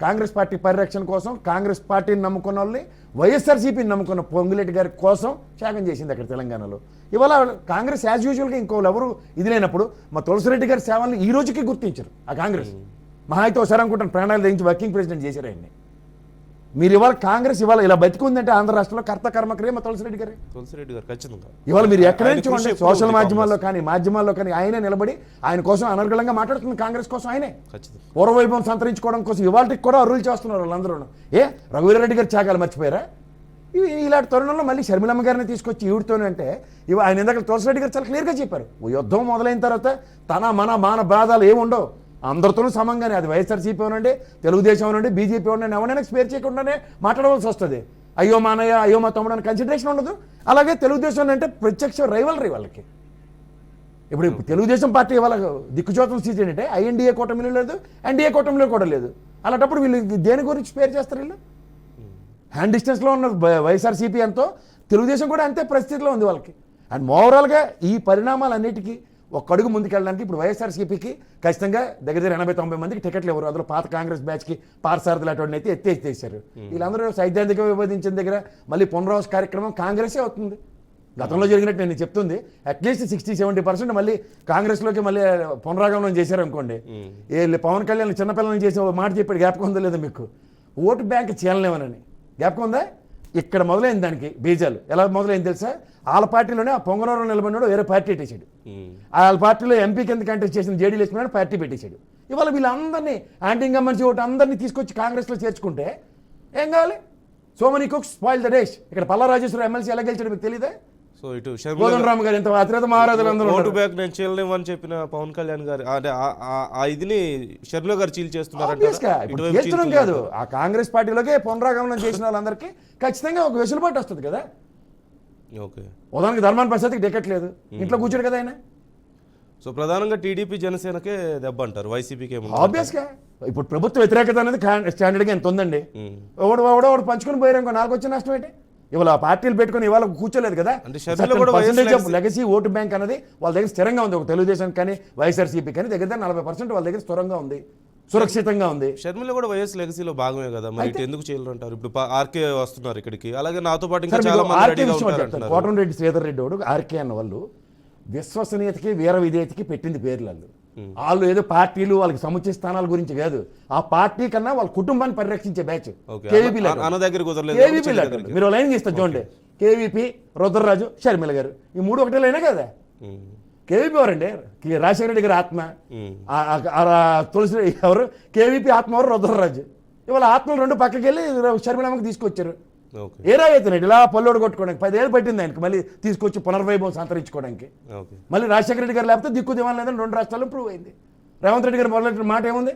[SPEAKER 3] కాంగ్రెస్ పార్టీ పరిరక్షణ కోసం కాంగ్రెస్ పార్టీని నమ్ముకున్న వాళ్ళని వైఎస్ఆర్సీపీని నమ్ముకున్న పొంగులేటి గారి కోసం త్యాగం చేసింది అక్కడ తెలంగాణలో. ఇవాళ కాంగ్రెస్ యాజ్ యూజువల్గా ఇంకోళ్ళు ఎవరు ఇది లేనప్పుడు మా తులసిరెడ్డి గారి సేవల్ని ఈ రోజుకి గుర్తించారు ఆ కాంగ్రెస్. మహా అయితే ఒకసారి అనుకుంటాను ప్రాణాలు తెగించి వర్కింగ్ ప్రెసిడెంట్ చేశారు ఆయన్ని. మీరు ఇవాళ కాంగ్రెస్ ఇవాళ ఇలా బతికుందంటే ఆంధ్ర రాష్ట్రంలో కర్త కర్మకరే మా తులసిరెడ్డి గారు.
[SPEAKER 1] తులసిరెడ్డి గారు ఖచ్చితంగా
[SPEAKER 3] ఇవాళ మీరు ఎక్కడ
[SPEAKER 1] ఆయన
[SPEAKER 3] నుంచి
[SPEAKER 1] కృషి
[SPEAKER 3] చూడండి,
[SPEAKER 1] ఎప్పుడూ
[SPEAKER 3] సోషల్
[SPEAKER 1] ఉంది
[SPEAKER 3] మాధ్యమాల్లో కానీ మాధ్యమాల్లో కానీ ఆయనే నిలబడి ఆయన కోసం అనర్గళంగా మాట్లాడుతుంది. కాంగ్రెస్ కోసం ఆయనే
[SPEAKER 1] ఖచ్చితంగా.
[SPEAKER 3] పూర్వవైభవం సంతరించుకోవడం కోసం ఇవాళకి కూడా అరువులు చేస్తున్నారు వాళ్ళందరూ. రఘువీరారెడ్డి గారు త్యాగాలు మర్చిపోయారా? ఇలాంటి తరుణంలో మళ్ళీ షర్మిలమ్మ గారిని తీసుకొచ్చి ఈవిడితోనంటే ఆయన ఇందాక తులసిరెడ్డి గారు చాలా క్లియర్గా చెప్పారు. యుద్ధం మొదలైన తర్వాత తన మన మాన బాధలు ఏముండవు, అందరితోనూ సమంగానే, అది వైఎస్ఆర్సీపీ అనండి, తెలుగుదేశం అనండి, బీజేపీ అనండి, ఎవరైనా స్పేర్ చేయకుండానే మాట్లాడవలసి వస్తుంది. అయ్యో మా అన్నయ్య, అయ్యో మా తమ్ముడు అని కన్సిడరేషన్ ఉండదు. అలాగే తెలుగుదేశం అంటే ప్రత్యక్ష రైవలరీ వాళ్ళకి. ఇప్పుడు తెలుగుదేశం పార్టీ వాళ్ళ దిక్కుచోతం స్థితి ఏంటంటే ఐఎన్డీఏ కూటమిలో లేదు, ఎన్డీఏ కూటమిలో కూడా లేదు. అలాంటప్పుడు వీళ్ళు దేని గురించి స్పేర్ చేస్తారు? వీళ్ళు హ్యాండ్ డిస్టెన్స్లో ఉన్న వైఎస్ఆర్సీపీ ఎంతో తెలుగుదేశం కూడా అంతే పరిస్థితిలో ఉంది వాళ్ళకి. అండ్ ఓవరాల్గా ఈ పరిణామాలన్నిటికీ ఒక అడుగు ముందుకెళ్ళడానికి ఇప్పుడు వైఎస్ఆర్సీపీకి ఖచ్చితంగా దగ్గర 80-90 మందికి టికెట్లు ఎవరు, అందులో పాత కాంగ్రెస్ బ్యాచ్కి పార్సారథులు అటువంటి అయితే ఎత్తేసేసారు. వీళ్ళందరూ సైద్ధాంతిక విభజించిన దగ్గర మళ్ళీ పునరావాస కార్యక్రమం కాంగ్రెసే అవుతుంది. గతంలో జరిగినట్టు నేను చెప్తుంది. అట్లీస్ట్ 60-70% మళ్ళీ కాంగ్రెస్లోకి మళ్ళీ పునరాగమనం చేశారు అనుకోండి. పవన్ కళ్యాణ్ చిన్నపిల్లల్ని చేసి ఒక మాట చెప్పాడు, జ్ఞాపకం ఉందో లేదో మీకు, ఓటు బ్యాంక్ చీలనేమనని. జ్ఞాపకం ఉందా? ఇక్కడ మొదలైంది దానికి బీజాలు. ఎలా మొదలైంది తెలుసా? వాళ్ళ పార్టీలోనే ఆ పొంగనూరు నిలబడినాడు వేరే పార్టీ పెట్టేశాడు. వాళ్ళ పార్టీలో ఎంపీ కింద కంటెస్ట్ చేసిన జేడీ లక్ష్మణ్ పార్టీ పెట్టేశాడు. ఇవాళ వీళ్ళందరినీ యాంటీ ఇన్కంబెన్సీ ఓటు అందరినీ తీసుకొచ్చి కాంగ్రెస్లో చేర్చుకుంటే ఏం కావాలి? So many cooks spoil the dish. ఇక్కడ పల్లారాజేశ్వరం ఎమ్మెల్సీ ఎలా గెలిచాడు మీకు తెలియదా?
[SPEAKER 1] సో ఇటు
[SPEAKER 3] కోదండరామ్ గారు ఎంత అతిరేత మహారాజులు అందరూ
[SPEAKER 1] ఓటు బ్యాక్ నేను చేయలేమని చెప్పిన పవన్ కళ్యాణ్ గారు ఆ ఇదిని షర్మిల గారు చీల్
[SPEAKER 3] చేస్తున్నాం కాదు. ఆ కాంగ్రెస్ పార్టీలోకి పునరాగమనం చేసిన వాళ్ళందరికీ ఖచ్చితంగా ఒక వెసులుబాటు వస్తుంది కదా.
[SPEAKER 1] ఓకే,
[SPEAKER 3] ఉదాహరణకి ధర్మాన ప్రసాద్కి టికెట్ లేదు, ఇంట్లో కూర్చోడు కదా ఆయన.
[SPEAKER 1] సో ప్రధానంగా టీడీపీ జనసేనకే దెబ్బ అంటారు, వైసీపీకి ఏమో
[SPEAKER 3] ఆబ్వియస్గా ఇప్పుడు ప్రభుత్వ వ్యతిరేకత అనేది స్టాండర్డ్గా ఎంత ఉందండి. ఒకడు పంచుకొని పోయారు ఇంకో 4 వచ్చిన నష్టం ఏంటి? ఇవాళ ఆ పార్టీలు పెట్టుకుని ఇవాళ కూర్చోలేదు కదా. లెగసీ ఓటు బ్యాంక్ అనేది వాళ్ళ దగ్గర స్థిరంగా ఉంది. ఒక తెలుగుదేశం కానీ వైఎస్ఆర్సీపీ కానీ దగ్గర 40% వాళ్ళ దగ్గర స్థిరంగా ఉంది, సురక్షితంగా ఉంది.
[SPEAKER 1] షర్మిల కూడా వైఎస్ లెగసీలో భాగమే కదా, మరి ఎందుకు చేయలేరు అంటారు? ఇప్పుడు ఆర్కే వస్తున్నారు ఇక్కడికి, అలాగే నాతో పాటు ఇంకా చాలా మంది.
[SPEAKER 3] కోటంరెడ్డి శ్రీధర్ రెడ్డి వాడు ఆర్కే అన్న వాళ్ళు విశ్వసనీయతకి వీర విధేయతకి పెట్టింది పేర్లు. వాళ్ళు ఏదో పార్టీలు వాళ్ళకి సముచిత స్థానాల గురించి కాదు, ఆ పార్టీ కన్నా వాళ్ళ కుటుంబాన్ని పరిరక్షించే బ్యాచ్ కేవీపీ. మీరు లైన్ చేస్తారు చూడండి, కేవీపీ, రుద్రరాజు, షర్మిల గారు, ఈ 3 ఒకటే లైనే కదా. కేవీపీ ఎవరండి? రాజశేఖర రెడ్డి గారి ఆత్మ. తులసి ఎవరు? కేవీపీ ఆత్మ ఎవరు? రుద్రరాజు. ఇవాళ ఆత్మలు 2 పక్కకి వెళ్ళి షర్మిలమ్మకి తీసుకొచ్చారు. ఏ రాజైతున్నాడు ఇలా పల్లోడు కొట్టుకోవడానికి 10 ఏళ్ళు పట్టింది ఆయనకి మళ్ళీ తీసుకొచ్చి పునర్వైభవం సంతరించుకోవడానికి. మళ్ళీ రాజశేఖర రెడ్డి గారు లేకపోతే దిక్కు దివాన్ లేదని 2 రాష్ట్రాల్లో ప్రూవ్ అయింది. రేవంత్ రెడ్డి గారు మొదలెట్టిన మాట ఏముంది?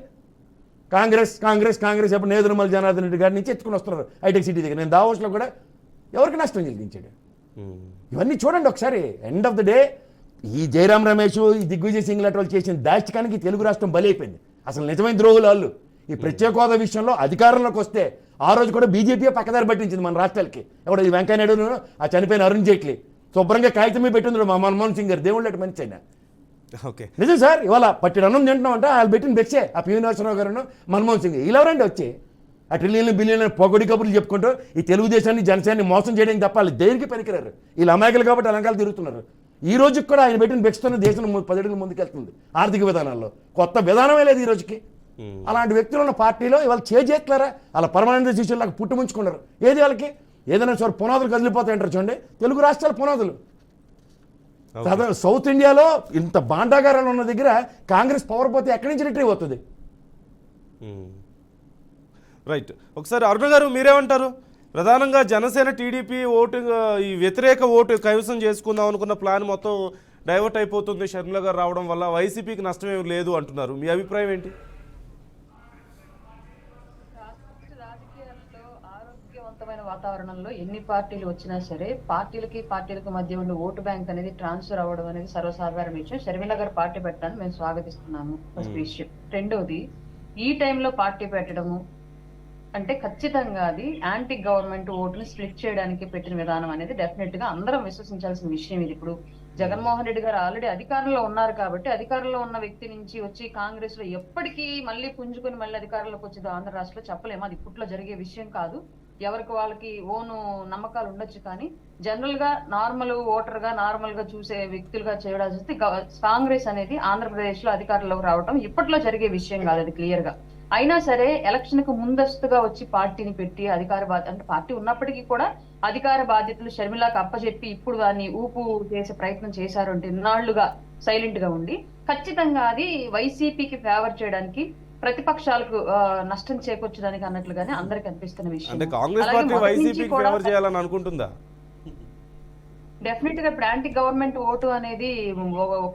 [SPEAKER 3] కాంగ్రెస్ కాంగ్రెస్ కాంగ్రెస్. ఎప్పుడు నేదురుమల్లి జనార్దన్ రెడ్డి గారిని ఎత్తుకుని వస్తున్నారు హైటెక్ సిటీ దగ్గర. నేను దావోస్లో కూడా ఎవరికి నష్టం కలిగించాడు? ఇవన్నీ చూడండి ఒకసారి. ఎండ్ ఆఫ్ ద డే ఈ జయరాం రమేష్, ఈ దిగ్విజయ్ సింగ్ లాంటి వాళ్ళు చేసిన దాష్టికానికి తెలుగు రాష్ట్రం బలైపోయింది. అసలు నిజమైన ద్రోహులు వాళ్ళు. ఈ ప్రత్యేక హోదా విషయంలో అధికారంలోకి వస్తే ఆ రోజు కూడా బీజేపీ పక్కదారి పట్టించింది మన రాష్ట్రాలకి. ఎవడో ఈ వెంకయ్యనాయుడు, ఆ చనిపోయిన అరుణ్ జైట్లీ శుభ్రంగా కాగితమే పెట్టింది మా మన్మోహన్ సింగ్ గారు. దేవుళ్ళ మంచి అయినా నిజం సార్. ఇవాళ పట్టిన అన్నం తింటున్నాం అంటే వాళ్ళు పెట్టిన బెక్సే ఆ పివి నరసింహరావు గారు, మన్మోహన్ సింగ్. ఇలా ఎవరండి వచ్చి ఆ ట్రిలియన్లు బిలియన్లు పొగడి కబుర్లు చెప్పుకుంటూ ఈ తెలుగుదేశాన్ని జనసేనని మోసం చేయడానికి తప్ప వాళ్ళు దేనికి పనికిరారు. వీళ్ళు అమాయకులు కాబట్టి అలంకాలు తిరుగుతున్నారు. ఈ రోజుకి కూడా ఆయన పెట్టిన బెక్స్తోనే దేశం 10 అడుగులు ముందుకెళ్తుంది ఆర్థిక విధానాల్లో. కొత్త విధానమే లేదు ఈ రోజుకి. అలాంటి వ్యక్తులు ఉన్న పార్టీలో ఇవాళ చేజేట్లేరా? అలా పర్మనెంట్ శిష్యులకు పుట్టుముంచుకున్నారు. ఏది వాళ్ళకి ఏదైనా సార్ పునాదులు కదిలిపోతాయంటారు చూడండి. తెలుగు రాష్ట్రాల పునాదులు. సౌత్ ఇండియాలో ఇంత బాండాగారాలు ఉన్న దగ్గర కాంగ్రెస్ పవర్ పోతే ఎక్కడి నుంచి రిట్రీవ్ అవుతుంది?
[SPEAKER 1] రైట్. ఒకసారి అరుణ గారు మీరేమంటారు? ప్రధానంగా జనసేన టీడీపీ ఓటు, ఈ వ్యతిరేక ఓటు కైవసం చేసుకుందాం అనుకున్న ప్లాన్ మొత్తం డైవర్ట్ అయిపోతుంది షర్మిల గారు రావడం వల్ల. వైసీపీకి నష్టమేం లేదు అంటున్నారు, మీ అభిప్రాయం ఏంటి?
[SPEAKER 5] ఆరోగ్యవంతమైన వాతావరణంలో ఎన్ని పార్టీలు వచ్చినా సరే పార్టీలకు మధ్య ఉండే ఓటు బ్యాంక్ అనేది ట్రాన్స్ఫర్ అవ్వడం అనేది సర్వసాధారణ విషయం. షర్మిల గారు పార్టీ పెట్టడాన్ని మేము స్వాగతిస్తున్నాము. ఫస్ట్ విషయం. రెండోది, ఈ టైంలో పార్టీ పెట్టడము అంటే ఖచ్చితంగా అది యాంటీ గవర్నమెంట్ ఓటుని స్ప్లిట్ చేయడానికి పెట్టిన విధానం అనేది డెఫినెట్ గా అందరం విశ్వసించాల్సిన విషయం ఇది. ఇప్పుడు జగన్మోహన్ రెడ్డి గారు ఆల్రెడీ అధికారంలో ఉన్నారు కాబట్టి అధికారంలో ఉన్న వ్యక్తి నుంచి వచ్చి కాంగ్రెస్ లో ఎప్పటికీ మళ్ళీ పుంజుకొని మళ్ళీ అధికారంలోకి వచ్చేది ఆంధ్ర రాష్ట్రంలో చెప్పలేము. అది ఇప్పట్లో జరిగే విషయం కాదు. ఎవరికి వాళ్ళకి ఓను నమ్మకాలు ఉండొచ్చు, కానీ జనరల్ గా నార్మల్ ఓటర్ గా నార్మల్ గా చూసే వ్యక్తులుగా చేయడాల్సి వస్తే కాంగ్రెస్ అనేది ఆంధ్రప్రదేశ్ లో అధికారంలోకి రావడం ఇప్పట్లో జరిగే విషయం కాదు, అది క్లియర్ గా. అయినా సరే ఎలక్షన్ కు ముందస్తుగా వచ్చి పార్టీని పెట్టి అధికార బాధ్యత అంటే పార్టీ ఉన్నప్పటికీ కూడా అధికార బాధ్యతలు షర్మిలాకు అప్పచెప్పి ఇప్పుడు దాన్ని ఊపు చేసే ప్రయత్నం చేశారు అంటే ఇన్నాళ్లుగా సైలెంట్ గా ఉండి ఖచ్చితంగా అది వైసీపీకి ఫేవర్ చేయడానికి, ప్రతిపక్షాలకు నష్టం చేకూర్చడానికి అన్నట్లుగానే అందరికి అనిపిస్తున్న విషయం.
[SPEAKER 1] అంటే కాంగ్రెస్
[SPEAKER 5] అలాగే
[SPEAKER 1] పార్టీ
[SPEAKER 5] మొదటి నుంచి
[SPEAKER 1] వైసీపీకి
[SPEAKER 5] కూడా
[SPEAKER 1] ఫేవర్ చేయాలని అనుకుంటుందా?
[SPEAKER 5] డెఫినెట్ గా ఇప్పుడు యాంటీ గవర్నమెంట్ ఓటు అనేది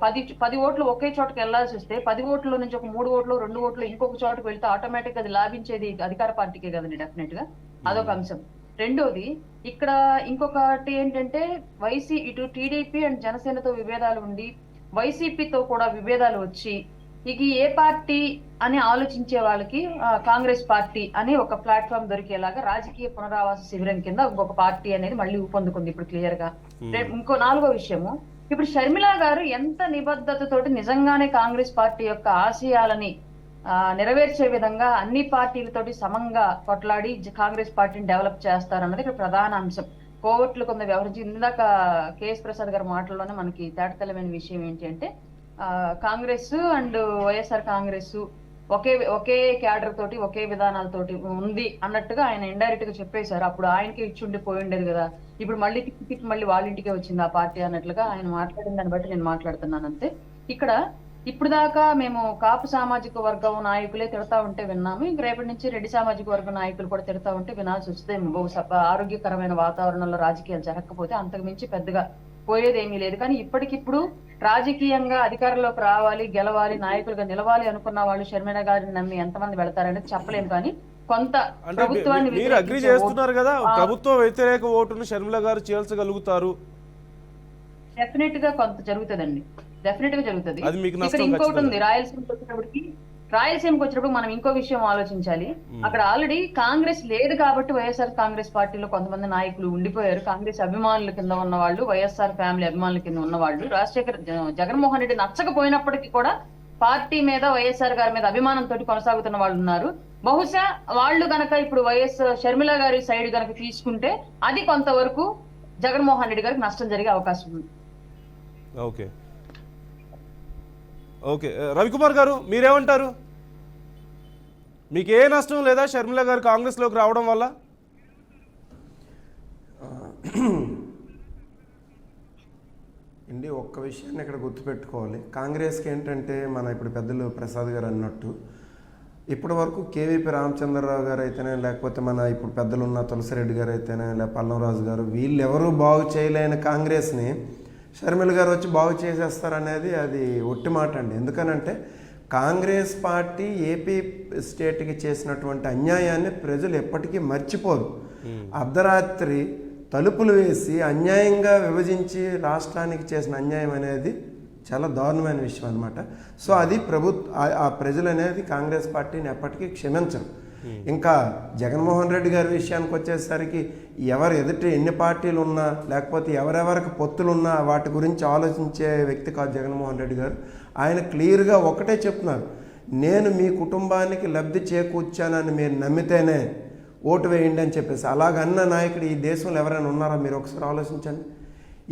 [SPEAKER 5] 10 ఓట్లు ఒకే చోటకి వెళ్లాల్సి వస్తే 10 ఓట్ల నుంచి ఒక 3 ఓట్లు 2 ఓట్లు ఇంకొక చోటకి వెళ్తే ఆటోమేటిక్ అది లాభించేది అధికార పార్టీకే కదండి. డెఫినెట్ గా అదొక అంశం. రెండోది ఇక్కడ ఇంకొకటి ఏంటంటే ఇటు టీడీపీ అండ్ జనసేనతో విభేదాలు ఉండి వైసీపీతో కూడా విభేదాలు వచ్చి ఇక ఏ పార్టీ అని ఆలోచించే వాళ్ళకి కాంగ్రెస్ పార్టీ అని ఒక ప్లాట్ఫామ్ దొరికేలాగా రాజకీయ పునరావాస శిబిరం కింద ఇంకొక పార్టీ అనేది మళ్ళీ ఊపందుకుంది ఇప్పుడు క్లియర్ గా. ఇంకో 4వ విషయము, ఇప్పుడు షర్మిల గారు ఎంత నిబద్ధతతోటి నిజంగానే కాంగ్రెస్ పార్టీ యొక్క ఆశయాలని నెరవేర్చే విధంగా అన్ని పార్టీలతోటి సమంగా కొట్లాడి కాంగ్రెస్ పార్టీని డెవలప్ చేస్తారన్నది ఇక్కడ ప్రధాన అంశం. కోవట్లు కొంత వ్యవహరించి ఇందాక కేఎస్ ప్రసాద్ గారి మాటల్లోనే మనకి తేటతెల్లమైన విషయం ఏంటి అంటే Congress and YSR Congress okay cadre తోటి ఒకే విధానాలతోటి ఉంది అన్నట్టుగా ఆయన ఇండైరెక్ట్ గా చెప్పేశారు. అప్పుడు ఆయనకి ఇచ్చుండి పోయి ఉండేది కదా, ఇప్పుడు మళ్ళీ తిప్పి మళ్ళీ వాళ్ళ ఇంటికే వచ్చింది ఆ పార్టీ అన్నట్లుగా ఆయన మాట్లాడిన దాన్ని బట్టి నేను మాట్లాడుతున్నాను అంతే. ఇక్కడ ఇప్పుడు దాకా మేము కాపు సామాజిక వర్గం నాయకులే తిడతా ఉంటే విన్నాము, ఇంక రేపటి నుంచి రెడ్డి సామాజిక వర్గం నాయకులు కూడా తిడతా ఉంటే వినాల్సి వస్తే బహుశా ఆరోగ్యకరమైన వాతావరణంలో రాజకీయాలు జరగకపోతే అంతకు మించి పెద్దగా పోయేదేమీ లేదు. కానీ ఇప్పటికిప్పుడు రాజకీయంగా అధికారంలోకి రావాలి, గెలవాలి, నాయకులుగా నిలవాలి అనుకున్న వాళ్ళు షర్మిల గారిని నమ్మి ఎంతమంది వెళ్తారనేది చెప్పలేము. కానీ కొంత ప్రభుత్వాన్ని
[SPEAKER 1] మీరు అగ్రి చేస్తున్నారు కదా, ప్రభుత్వ వ్యతిరేక ఓటును షర్మిల గారు చేల్చగలుగుతారు?
[SPEAKER 5] డెఫినెట్ గా కొంత జరుగుతుందండి, డెఫినెట్ గా జరుగుతుంది.
[SPEAKER 1] అది మీకు
[SPEAKER 5] ఇక్కడ
[SPEAKER 1] నష్టం
[SPEAKER 5] ఇంకోటి
[SPEAKER 1] ఖచ్చితంగా.
[SPEAKER 5] ఉంది, రాయలసీమకి వచ్చినప్పుడు మనం ఇంకో విషయం ఆలోచించాలి. అక్కడ ఆల్రెడీ కాంగ్రెస్ లేదు కాబట్టి వైఎస్ఆర్ కాంగ్రెస్ పార్టీలో కొంతమంది నాయకులు ఉండిపోయారు. కాంగ్రెస్ అభిమానుల కింద ఉన్న వాళ్ళు, వైఎస్ఆర్ ఫ్యామిలీ అభిమానుల కింద ఉన్న వాళ్ళు, జగన్మోహన్ రెడ్డి నచ్చకపోయినప్పటికీ కూడా పార్టీ మీద వైఎస్ఆర్ గారి మీద అభిమానంతో కొనసాగుతున్న వాళ్ళు ఉన్నారు. బహుశా వాళ్ళు గనక ఇప్పుడు షర్మిల గారి సైడ్ గనక తీసుకుంటే అది కొంతవరకు జగన్మోహన్ రెడ్డి గారికి నష్టం జరిగే అవకాశం ఉంది.
[SPEAKER 1] ఓకే ఓకే రవికుమార్ గారు మీరేమంటారు? మీకు ఏ నష్టం లేదా షర్మిల గారు కాంగ్రెస్లోకి రావడం వల్ల?
[SPEAKER 2] ఇండి ఒక్క విషయాన్ని ఇక్కడ గుర్తుపెట్టుకోవాలి. కాంగ్రెస్కి ఏంటంటే మన ఇప్పుడు పెద్దలు ప్రసాద్ గారు అన్నట్టు ఇప్పటి వరకు కేవీపీ రామచంద్రరావు గారు అయితేనే, లేకపోతే మన ఇప్పుడు పెద్దలు ఉన్న తులసిరెడ్డి గారు అయితేనే, లేకపోతే పల్లంరాజు గారు, వీళ్ళెవరూ బాగు చేయలేని కాంగ్రెస్ని షర్మిల గారు వచ్చి బాగు చేసేస్తారనేది అది ఒట్టి మాట అండి. ఎందుకనంటే కాంగ్రెస్ పార్టీ ఏపీ స్టేట్కి చేసినటువంటి అన్యాయాన్ని ప్రజలు ఎప్పటికీ మర్చిపోరు. అర్ధరాత్రి తలుపులు వేసి అన్యాయంగా విభజించి రాష్ట్రానికి చేసిన అన్యాయం అనేది చాలా దారుణమైన విషయం అనమాట. సో అది ఆ ప్రజలు అనేది కాంగ్రెస్ పార్టీని ఎప్పటికీ క్షమించరు. ఇంకా జగన్మోహన్ రెడ్డి గారి విషయానికి వచ్చేసరికి ఎవరు ఎదుటి ఎన్ని పార్టీలు ఉన్నా, లేకపోతే ఎవరెవరికి పొత్తులు ఉన్నా వాటి గురించి ఆలోచించే వ్యక్తి కాదు జగన్మోహన్ రెడ్డి గారు. ఆయన క్లియర్గా ఒకటే చెప్తున్నారు, నేను మీ కుటుంబానికి లబ్ధి చేకూర్చానని మీరు నమ్మితేనే ఓటు వేయండి అని చెప్పేసి. అలాగన్న నాయకుడు ఈ దేశంలో ఎవరైనా ఉన్నారా? మీరు ఒకసారి ఆలోచించండి.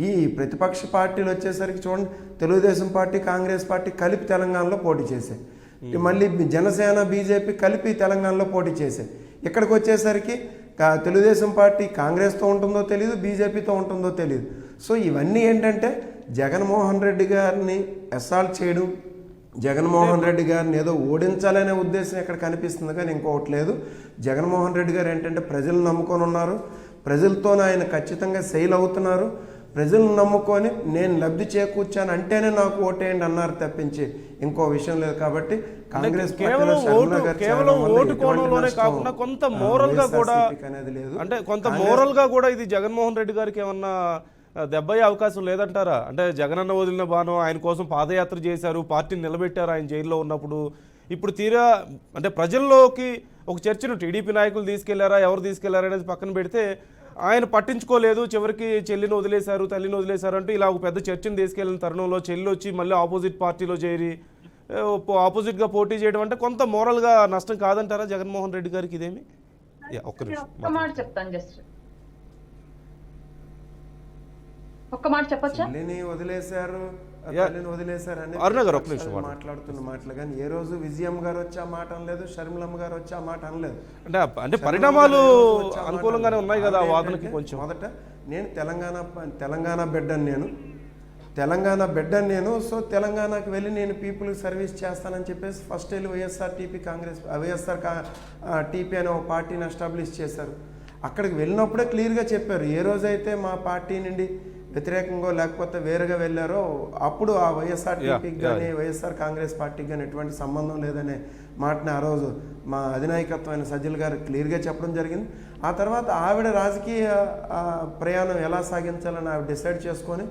[SPEAKER 2] ఈ ప్రతిపక్ష పార్టీలు వచ్చేసరికి చూడండి, తెలుగుదేశం పార్టీ కాంగ్రెస్ పార్టీ కలిపి తెలంగాణలో పోటీ చేశాయి, మళ్ళీ జనసేన బీజేపీ కలిపి తెలంగాణలో పోటీ చేశాయి. ఇక్కడికి వచ్చేసరికి తెలుగుదేశం పార్టీ కాంగ్రెస్తో ఉంటుందో తెలియదు, బీజేపీతో ఉంటుందో తెలియదు. సో ఇవన్నీ ఏంటంటే జగన్మోహన్ రెడ్డి గారిని అసాల్ట్ చేయడం, జగన్మోహన్ రెడ్డి గారిని ఏదో ఓడించాలనే ఉద్దేశం ఇక్కడ కనిపిస్తుంది, కానీ ఇంకొకటి లేదు. జగన్మోహన్ రెడ్డి గారు ఏంటంటే ప్రజలు నమ్ముకొని ఉన్నారు, ప్రజలతోనే ఆయన ఖచ్చితంగా సెయిల్ అవుతున్నారు. ప్రజలను నమ్ముకొని నేను లబ్ధి చేకూర్చాను అంటేనే నాకు ఓటేయండి అన్నారు తప్పించి ఇంకో విషయం లేదు. కాబట్టి కాంగ్రెస్
[SPEAKER 1] కేవలం ఓటు కోణంలోనే కాకుండా కొంత మోరల్ గా కూడా
[SPEAKER 2] అనేది లేదు.
[SPEAKER 1] అంటే కొంత మోరల్ గా కూడా ఇది జగన్మోహన్ రెడ్డి గారికి ఏమన్నా దెబ్బయ్యే అవకాశం లేదంటారా? అంటే జగనన్న వదిలిన బాణం, ఆయన కోసం పాదయాత్ర చేశారు, పార్టీని నిలబెట్టారు ఆయన జైల్లో ఉన్నప్పుడు. ఇప్పుడు తీరా అంటే ప్రజల్లోకి ఒక చర్చను టీడీపీ నాయకులు తీసుకెళ్లారా ఎవరు తీసుకెళ్లారా అనేది పక్కన పెడితే ఆయన పట్టించుకోలేదు, చివరికి చెల్లిని వదిలేశారు, తల్లిని వదిలేశారు అంటూ ఇలా ఒక పెద్ద చర్చను తీసుకెళ్లిన తరుణంలో చెల్లి వచ్చి మళ్ళీ ఆపోజిట్ పార్టీలో చేరి ఆపోజిట్గా పోటీ చేయడం అంటే కొంత మోరల్గా నష్టం కాదంటారా జగన్మోహన్ రెడ్డి గారికి ఇదేమి? ఒక్క నిమిషం
[SPEAKER 5] ఒక్క మాట చెప్తాను, జస్ట్ ఒక్క మాట చెప్పచ్చా?
[SPEAKER 2] చెల్లిని వదిలేశారు,
[SPEAKER 1] యా.
[SPEAKER 2] తల్లిని వదిలేశారు అని
[SPEAKER 1] అరుణ గారు, ఒక్క నిమిషం
[SPEAKER 2] మాట్లాడుతున్న మాటలు కానీ ఏ రోజు విజయమ్మ గారు వచ్చి ఆ మాట అనలేదు, షర్మిలమ్మ గారు వచ్చి ఆ మాట అనలేదు.
[SPEAKER 1] అంటే పరిణామాలు అనుకూలంగానే ఉన్నాయి కదా ఆ వాదనకి. కొంచెం
[SPEAKER 2] మొదట నేను తెలంగాణ బిడ్డని నేను సో తెలంగాణకు వెళ్ళి నేను పీపుల్కి సర్వీస్ చేస్తానని చెప్పేసి ఫస్ట్ వెళ్ళి వైఎస్ఆర్ టీపీ అనే ఒక పార్టీని ఎస్టాబ్లిష్ చేశారు. అక్కడికి వెళ్ళినప్పుడే క్లియర్గా చెప్పారు, ఏ రోజైతే మా పార్టీ నుండి వ్యతిరేకంగా లేకపోతే వేరుగా వెళ్ళారో అప్పుడు ఆ వైఎస్ఆర్ టీపీకి కానీ వైఎస్ఆర్ కాంగ్రెస్ పార్టీకి కానీ ఎటువంటి సంబంధం లేదనే మాటని ఆ రోజు మా అధినాయకత్వమైన సజ్జల గారు క్లియర్గా చెప్పడం జరిగింది. ఆ తర్వాత ఆవిడ రాజకీయ ప్రయాణం ఎలా సాగించాలని ఆవిడ డిసైడ్ చేసుకొని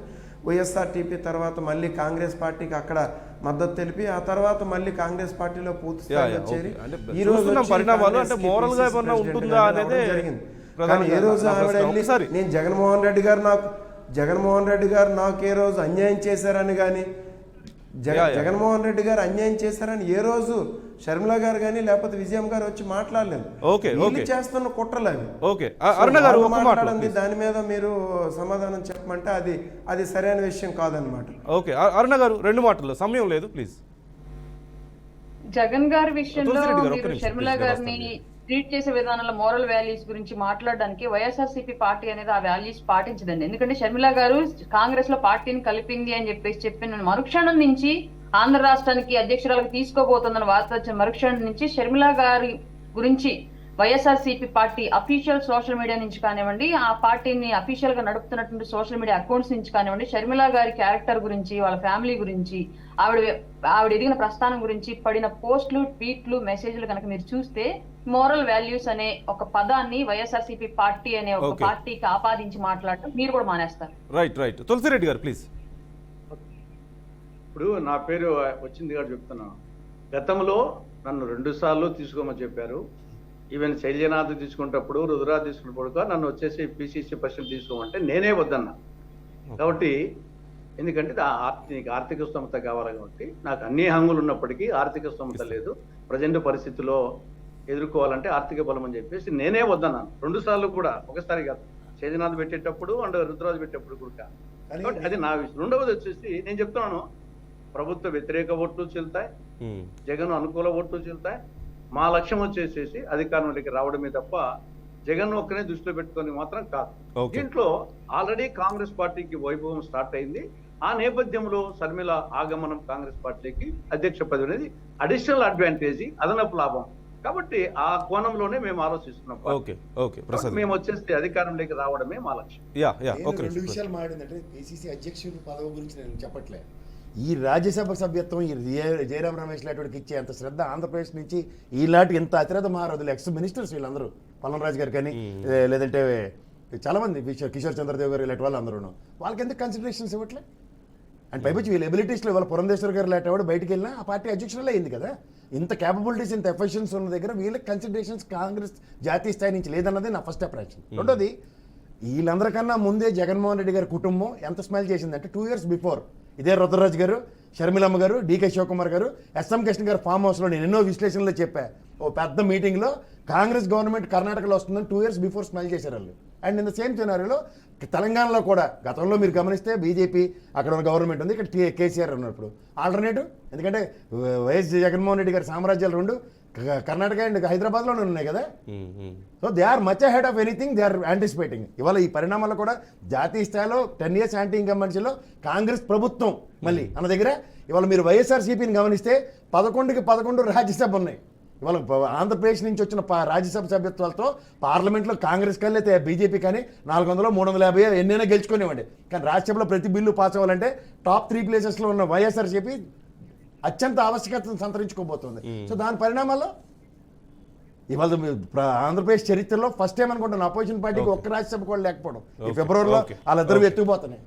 [SPEAKER 2] వైఎస్ఆర్ టీపీ తర్వాత మళ్ళీ కాంగ్రెస్ పార్టీకి అక్కడ మద్దతు తెలిపి ఆ తర్వాత మళ్ళీ కాంగ్రెస్ పార్టీలో పూర్తి స్థాయిలో చేరి ఈ రోజు
[SPEAKER 1] పరిణామాలు అంటే మోరల్ గా ఏమన్నా ఉంటుందా అనేది
[SPEAKER 2] జరిగింది. కానీ ఏ రోజు ఆవిడ వెళ్ళి నేను జగన్మోహన్ రెడ్డి గారు నాకు ఏ రోజు అన్యాయం చేశారని కానీ జగన్మోహన్ రెడ్డి గారు అన్యాయం చేశారని ఏ రోజు షర్మిల గారు కానీ లేకపోతే విజయం గారు వచ్చి మాట్లాడలేదు. చేస్తున్న కుట్రలు అవి. మాట్లాడండి, దాని మీద మీరు సమాధానం చెప్పమంటే అది సరైన విషయం కాదనమాట.
[SPEAKER 1] ఓకే అరుణ గారు, 2 మాటలు, సమయం లేదు ప్లీజ్.
[SPEAKER 5] జగన్ గారి విషయంలో మీరు షర్మిల గారిని ట్రీట్ చేసే విధానంలో మోరల్ వాల్యూస్ గురించి మాట్లాడడానికి వైఎస్ఆర్సీపీ పార్టీ అనేది ఆ వాల్యూస్ పాటించదండి. ఎందుకంటే షర్మిల గారు కాంగ్రెస్ లో పార్టీని కలిపింది అని చెప్పిన మరుక్షణం నుంచి ఆంధ్ర రాష్ట్రానికి అధ్యక్షురాలకు తీసుకోబోతుందని వార్త వచ్చిన మరుక్షణం నుంచి షర్మిల గారి గురించి YSRCP party official social media నుంచి కానివ్వండి, ఆ పార్టీని అఫీషియల్ గా నడుపుతున్నటువంటి సోషల్ మీడియా అకౌంట్స్ నుంచి కానివ్వండి, షర్మిల గారి క్యారెక్టర్ గురించి, వాళ్ళ ఫ్యామిలీ గురించి, ఆవిడ ఎదిగిన ప్రస్థానం గురించి పడిన పోస్టులు, ట్వీట్లు, మెసేజ్లు కనుక మీరు చూస్తే మోరల్ వాల్యూస్ అనే ఒక పదాన్ని వైఎస్ఆర్సీపీ పార్టీ అనే ఒక పార్టీకి ఆపాదించి మాట్లాడటం మీరు కూడా మానేస్తారు.
[SPEAKER 1] రైట్ తులసిరెడ్డి గారు ప్లీజ్.
[SPEAKER 4] ఇప్పుడు నా పేరు వచ్చింది కాబట్టి చెప్తున్నాను. గతంలో నన్ను 2 సార్లు తీసుకోమని చెప్పారు. ఈవెన్ శైల్యనాథ్ తీసుకున్నప్పుడు, రుద్రరాజ్ తీసుకున్నప్పుడు నన్ను వచ్చేసి పిసిసి ప్రెసిడెంట్ తీసుకోమంటే నేనే వద్దన్నా. కాబట్టి ఎందుకంటే నీకు ఆర్థిక స్తోమత కావాలి కాబట్టి, నాకు అన్ని హంగులు ఉన్నప్పటికీ ఆర్థిక స్తోమత లేదు, ప్రజెంట్ పరిస్థితిలో ఎదుర్కోవాలంటే ఆర్థిక బలం అని చెప్పేసి నేనే వద్దన్నాను 2 సార్లు కూడా, ఒకసారి కాదు. శైల్యనాథ్ పెట్టేటప్పుడు అండ్ రుద్రరాజు పెట్టేటప్పుడు కూడా. కాబట్టి అది నా విషయం. రెండవది వచ్చేసి నేను చెప్తున్నాను, ప్రభుత్వ వ్యతిరేక ఓట్లు చెల్తాయి, జగన్ అనుకూల ఓట్లు చెల్తాయి. మా లక్ష్యం వచ్చేసేసి అధికారంలోకి రావడమే తప్ప జగన్ ఒక్కనే దృష్టిలో పెట్టుకొని మాత్రం కాదు. దీంట్లో ఆల్రెడీ కాంగ్రెస్ పార్టీకి వైభవం స్టార్ట్ అయింది. ఆ నేపథ్యంలో షర్మిల ఆగమనం కాంగ్రెస్ పార్టీకి అధ్యక్ష పదవి అనేది అడిషనల్ అడ్వాంటేజ్, అదనపు లాభం. కాబట్టి ఆ కోణంలోనే మేము ఆలోచిస్తున్నాం. మేము వచ్చేసి అధికారంలోకి రావడమే మా లక్ష్యం.
[SPEAKER 3] 2 విషయాలు మాట్లాడిందంటే పిసిసి అధ్యక్షుడు పదవి గురించి నేను చెప్పట్లే. ఈ రాజ్యసభ సభ్యత్వం ఈ జయరాం రమేష్ లాంటికి ఇచ్చే అంత శ్రద్ధ ఆంధ్రప్రదేశ్ నుంచి ఈలాంటి ఇంత అతిరథ మహారథులు, ఎక్స్ మినిస్టర్స్ వీళ్ళందరూ, పల్లంరాజు గారు కానీ లేదంటే చాలా మంది కిషోర్ చంద్రదేవ్ గారు ఇలాంటి వాళ్ళు అందరూ, వాళ్ళకి ఎందుకు కన్సిడరేషన్స్ ఇవ్వట్లే? అండ్ పైపచ్చి వీళ్ళ ఎబిలిటీస్లో వాళ్ళ పురంధేశ్వర్ గారు లాంటి వాడు బయటికి వెళ్ళినా ఆ పార్టీ అధ్యక్షులే అయింది కదా. ఇంత క్యాపబిలిటీస్, ఇంత ఎఫిషియన్స్ ఉన్న దగ్గర వీళ్ళకి కన్సిడరేషన్స్ కాంగ్రెస్ జాతీయ స్థాయి నుంచి లేదన్నది నా ఫస్ట్ అప్రాక్షన్. రెండోది, వీళ్ళందరికన్నా ముందే జగన్మోహన్ రెడ్డి గారి కుటుంబం ఎంత స్మైల్ చేసిందంటే 2 years బిఫోర్ ఇదే రుద్రరాజు గారు, షర్మిలమ్మ గారు, డీకే శివకుమార్ గారు, ఎస్ఎం కృష్ణ గారు ఫామ్ హౌస్లో నేను ఎన్నో విశ్లేషణలో చెప్పా, ఓ పెద్ద మీటింగ్లో కాంగ్రెస్ గవర్నమెంట్ కర్ణాటకలో వస్తుందని 2 years బిఫోర్ స్మైల్ చేశారు వాళ్ళు. అండ్ ఇన్ ద సేమ్ సినారియోలో తెలంగాణలో కూడా గతంలో మీరు గమనిస్తే బీజేపీ అక్కడ ఉన్న గవర్నమెంట్ ఉంది, ఇక్కడ కేసీఆర్ ఉన్నప్పుడు ఆల్టర్నేటివ్. ఎందుకంటే వైఎస్ జగన్మోహన్ రెడ్డి గారి సామ్రాజ్యాలు 2 కర్ణాటక అండ్ హైదరాబాద్లోనే ఉన్నాయి కదా. So they are much ahead of anything, they are anticipating. ఇవాళ ఈ పరిణామాలు కూడా జాతీయ స్థాయిలో 10 years యాంటీ ఇన్కంబెన్సీలో కాంగ్రెస్ ప్రభుత్వం మళ్ళీ అన్న దగ్గర ఇవాళ మీరు వైఎస్ఆర్సీపీని గమనిస్తే 11కి 11 రాజ్యసభ ఉన్నాయి. ఇవాళ ఆంధ్రప్రదేశ్ నుంచి వచ్చిన రాజ్యసభ సభ్యత్వాలతో పార్లమెంట్లో కాంగ్రెస్ కానీ అయితే బీజేపీ కానీ 400, 350 ఎన్నైనా గెలుచుకునేవ్వండి. కానీ రాజ్యసభలో ప్రతి బిల్లు పాస్ అవ్వాలంటే టాప్ 3 places ఉన్న వైఎస్ఆర్సీపీ అత్యంత ఆవశ్యకతను సంతరించుకోబోతుంది. సో దాని పరిణామాల్లో ఇవాళ ఆంధ్రప్రదేశ్ చరిత్రలో ఫస్ట్ టైం అనుకుంటాను అపోజిషన్ పార్టీకి ఒక్క రాజ్యసభ కూడా లేకపోవడం. ఈ ఫిబ్రవరిలో వాళ్ళిద్దరూ ఎత్తుకుపోతున్నాయి.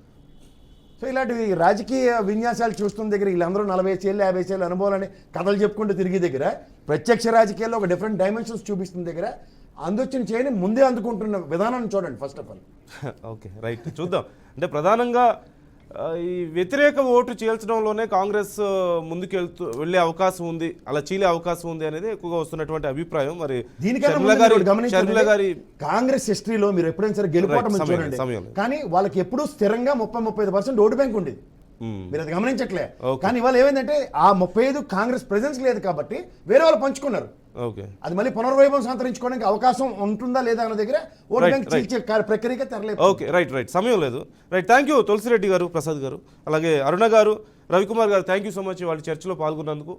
[SPEAKER 3] సో ఇలాంటి రాజకీయ విన్యాసాలు చూస్తున్న దగ్గర వీళ్ళందరూ 40 ఏళ్ళు 50 ఏళ్ళు అనుభవాలని కథలు చెప్పుకుంటూ తిరిగి దగ్గర ప్రత్యక్ష రాజకీయాల్లో ఒక డిఫరెంట్ డైమెన్షన్స్ చూపిస్తున్న దగ్గర అందొచ్చిన చేయని ముందే అందుకుంటున్న విధానాన్ని చూడండి first of all.
[SPEAKER 1] Okay right, చూద్దాం. అంటే ప్రధానంగా ఈ వ్యతిరేక ఓటు చీల్చడంలోనే కాంగ్రెస్ వెళ్ళే అవకాశం ఉంది, అలా చీలే అవకాశం ఉంది అనేది ఎక్కువగా వస్తున్నటువంటి అభిప్రాయం. మరి
[SPEAKER 3] దీనికన్నా
[SPEAKER 1] గారి
[SPEAKER 3] కాంగ్రెస్ హిస్టరీలో మీరు ఎప్పుడైనా సరే గెలుపోవటం చూడండి, కానీ వాళ్ళకి ఎప్పుడూ స్థిరంగా 30-35% ఓటు బ్యాంక్ ఉండేది. మీరు అది గమనించట్లే. కానీ ఇవాళ ఏమైందంటే ఆ 35 కాంగ్రెస్ ప్రెజెన్స్ లేదు కాబట్టి వేరే వాళ్ళు పంచుకున్నారు.
[SPEAKER 1] ఓకే,
[SPEAKER 3] అది మళ్ళీ పునర్వైభవం సంతరించుకోవడానికి అవకాశం ఉంటుందా లేదా అన్న దగ్గర ఓటు బ్యాంక్ చీల్చే ప్రక్రియగా తెరలేదు.
[SPEAKER 1] ఓకే రైట్, సమయం లేదు. రైట్, థ్యాంక్ యూ తులసిరెడ్డి గారు, ప్రసాద్ గారు, అలాగే అరుణ గారు, రవికుమార్ గారు, థ్యాంక్ యూ సో మచ్ వాళ్ళ చర్చలో పాల్గొన్నందుకు.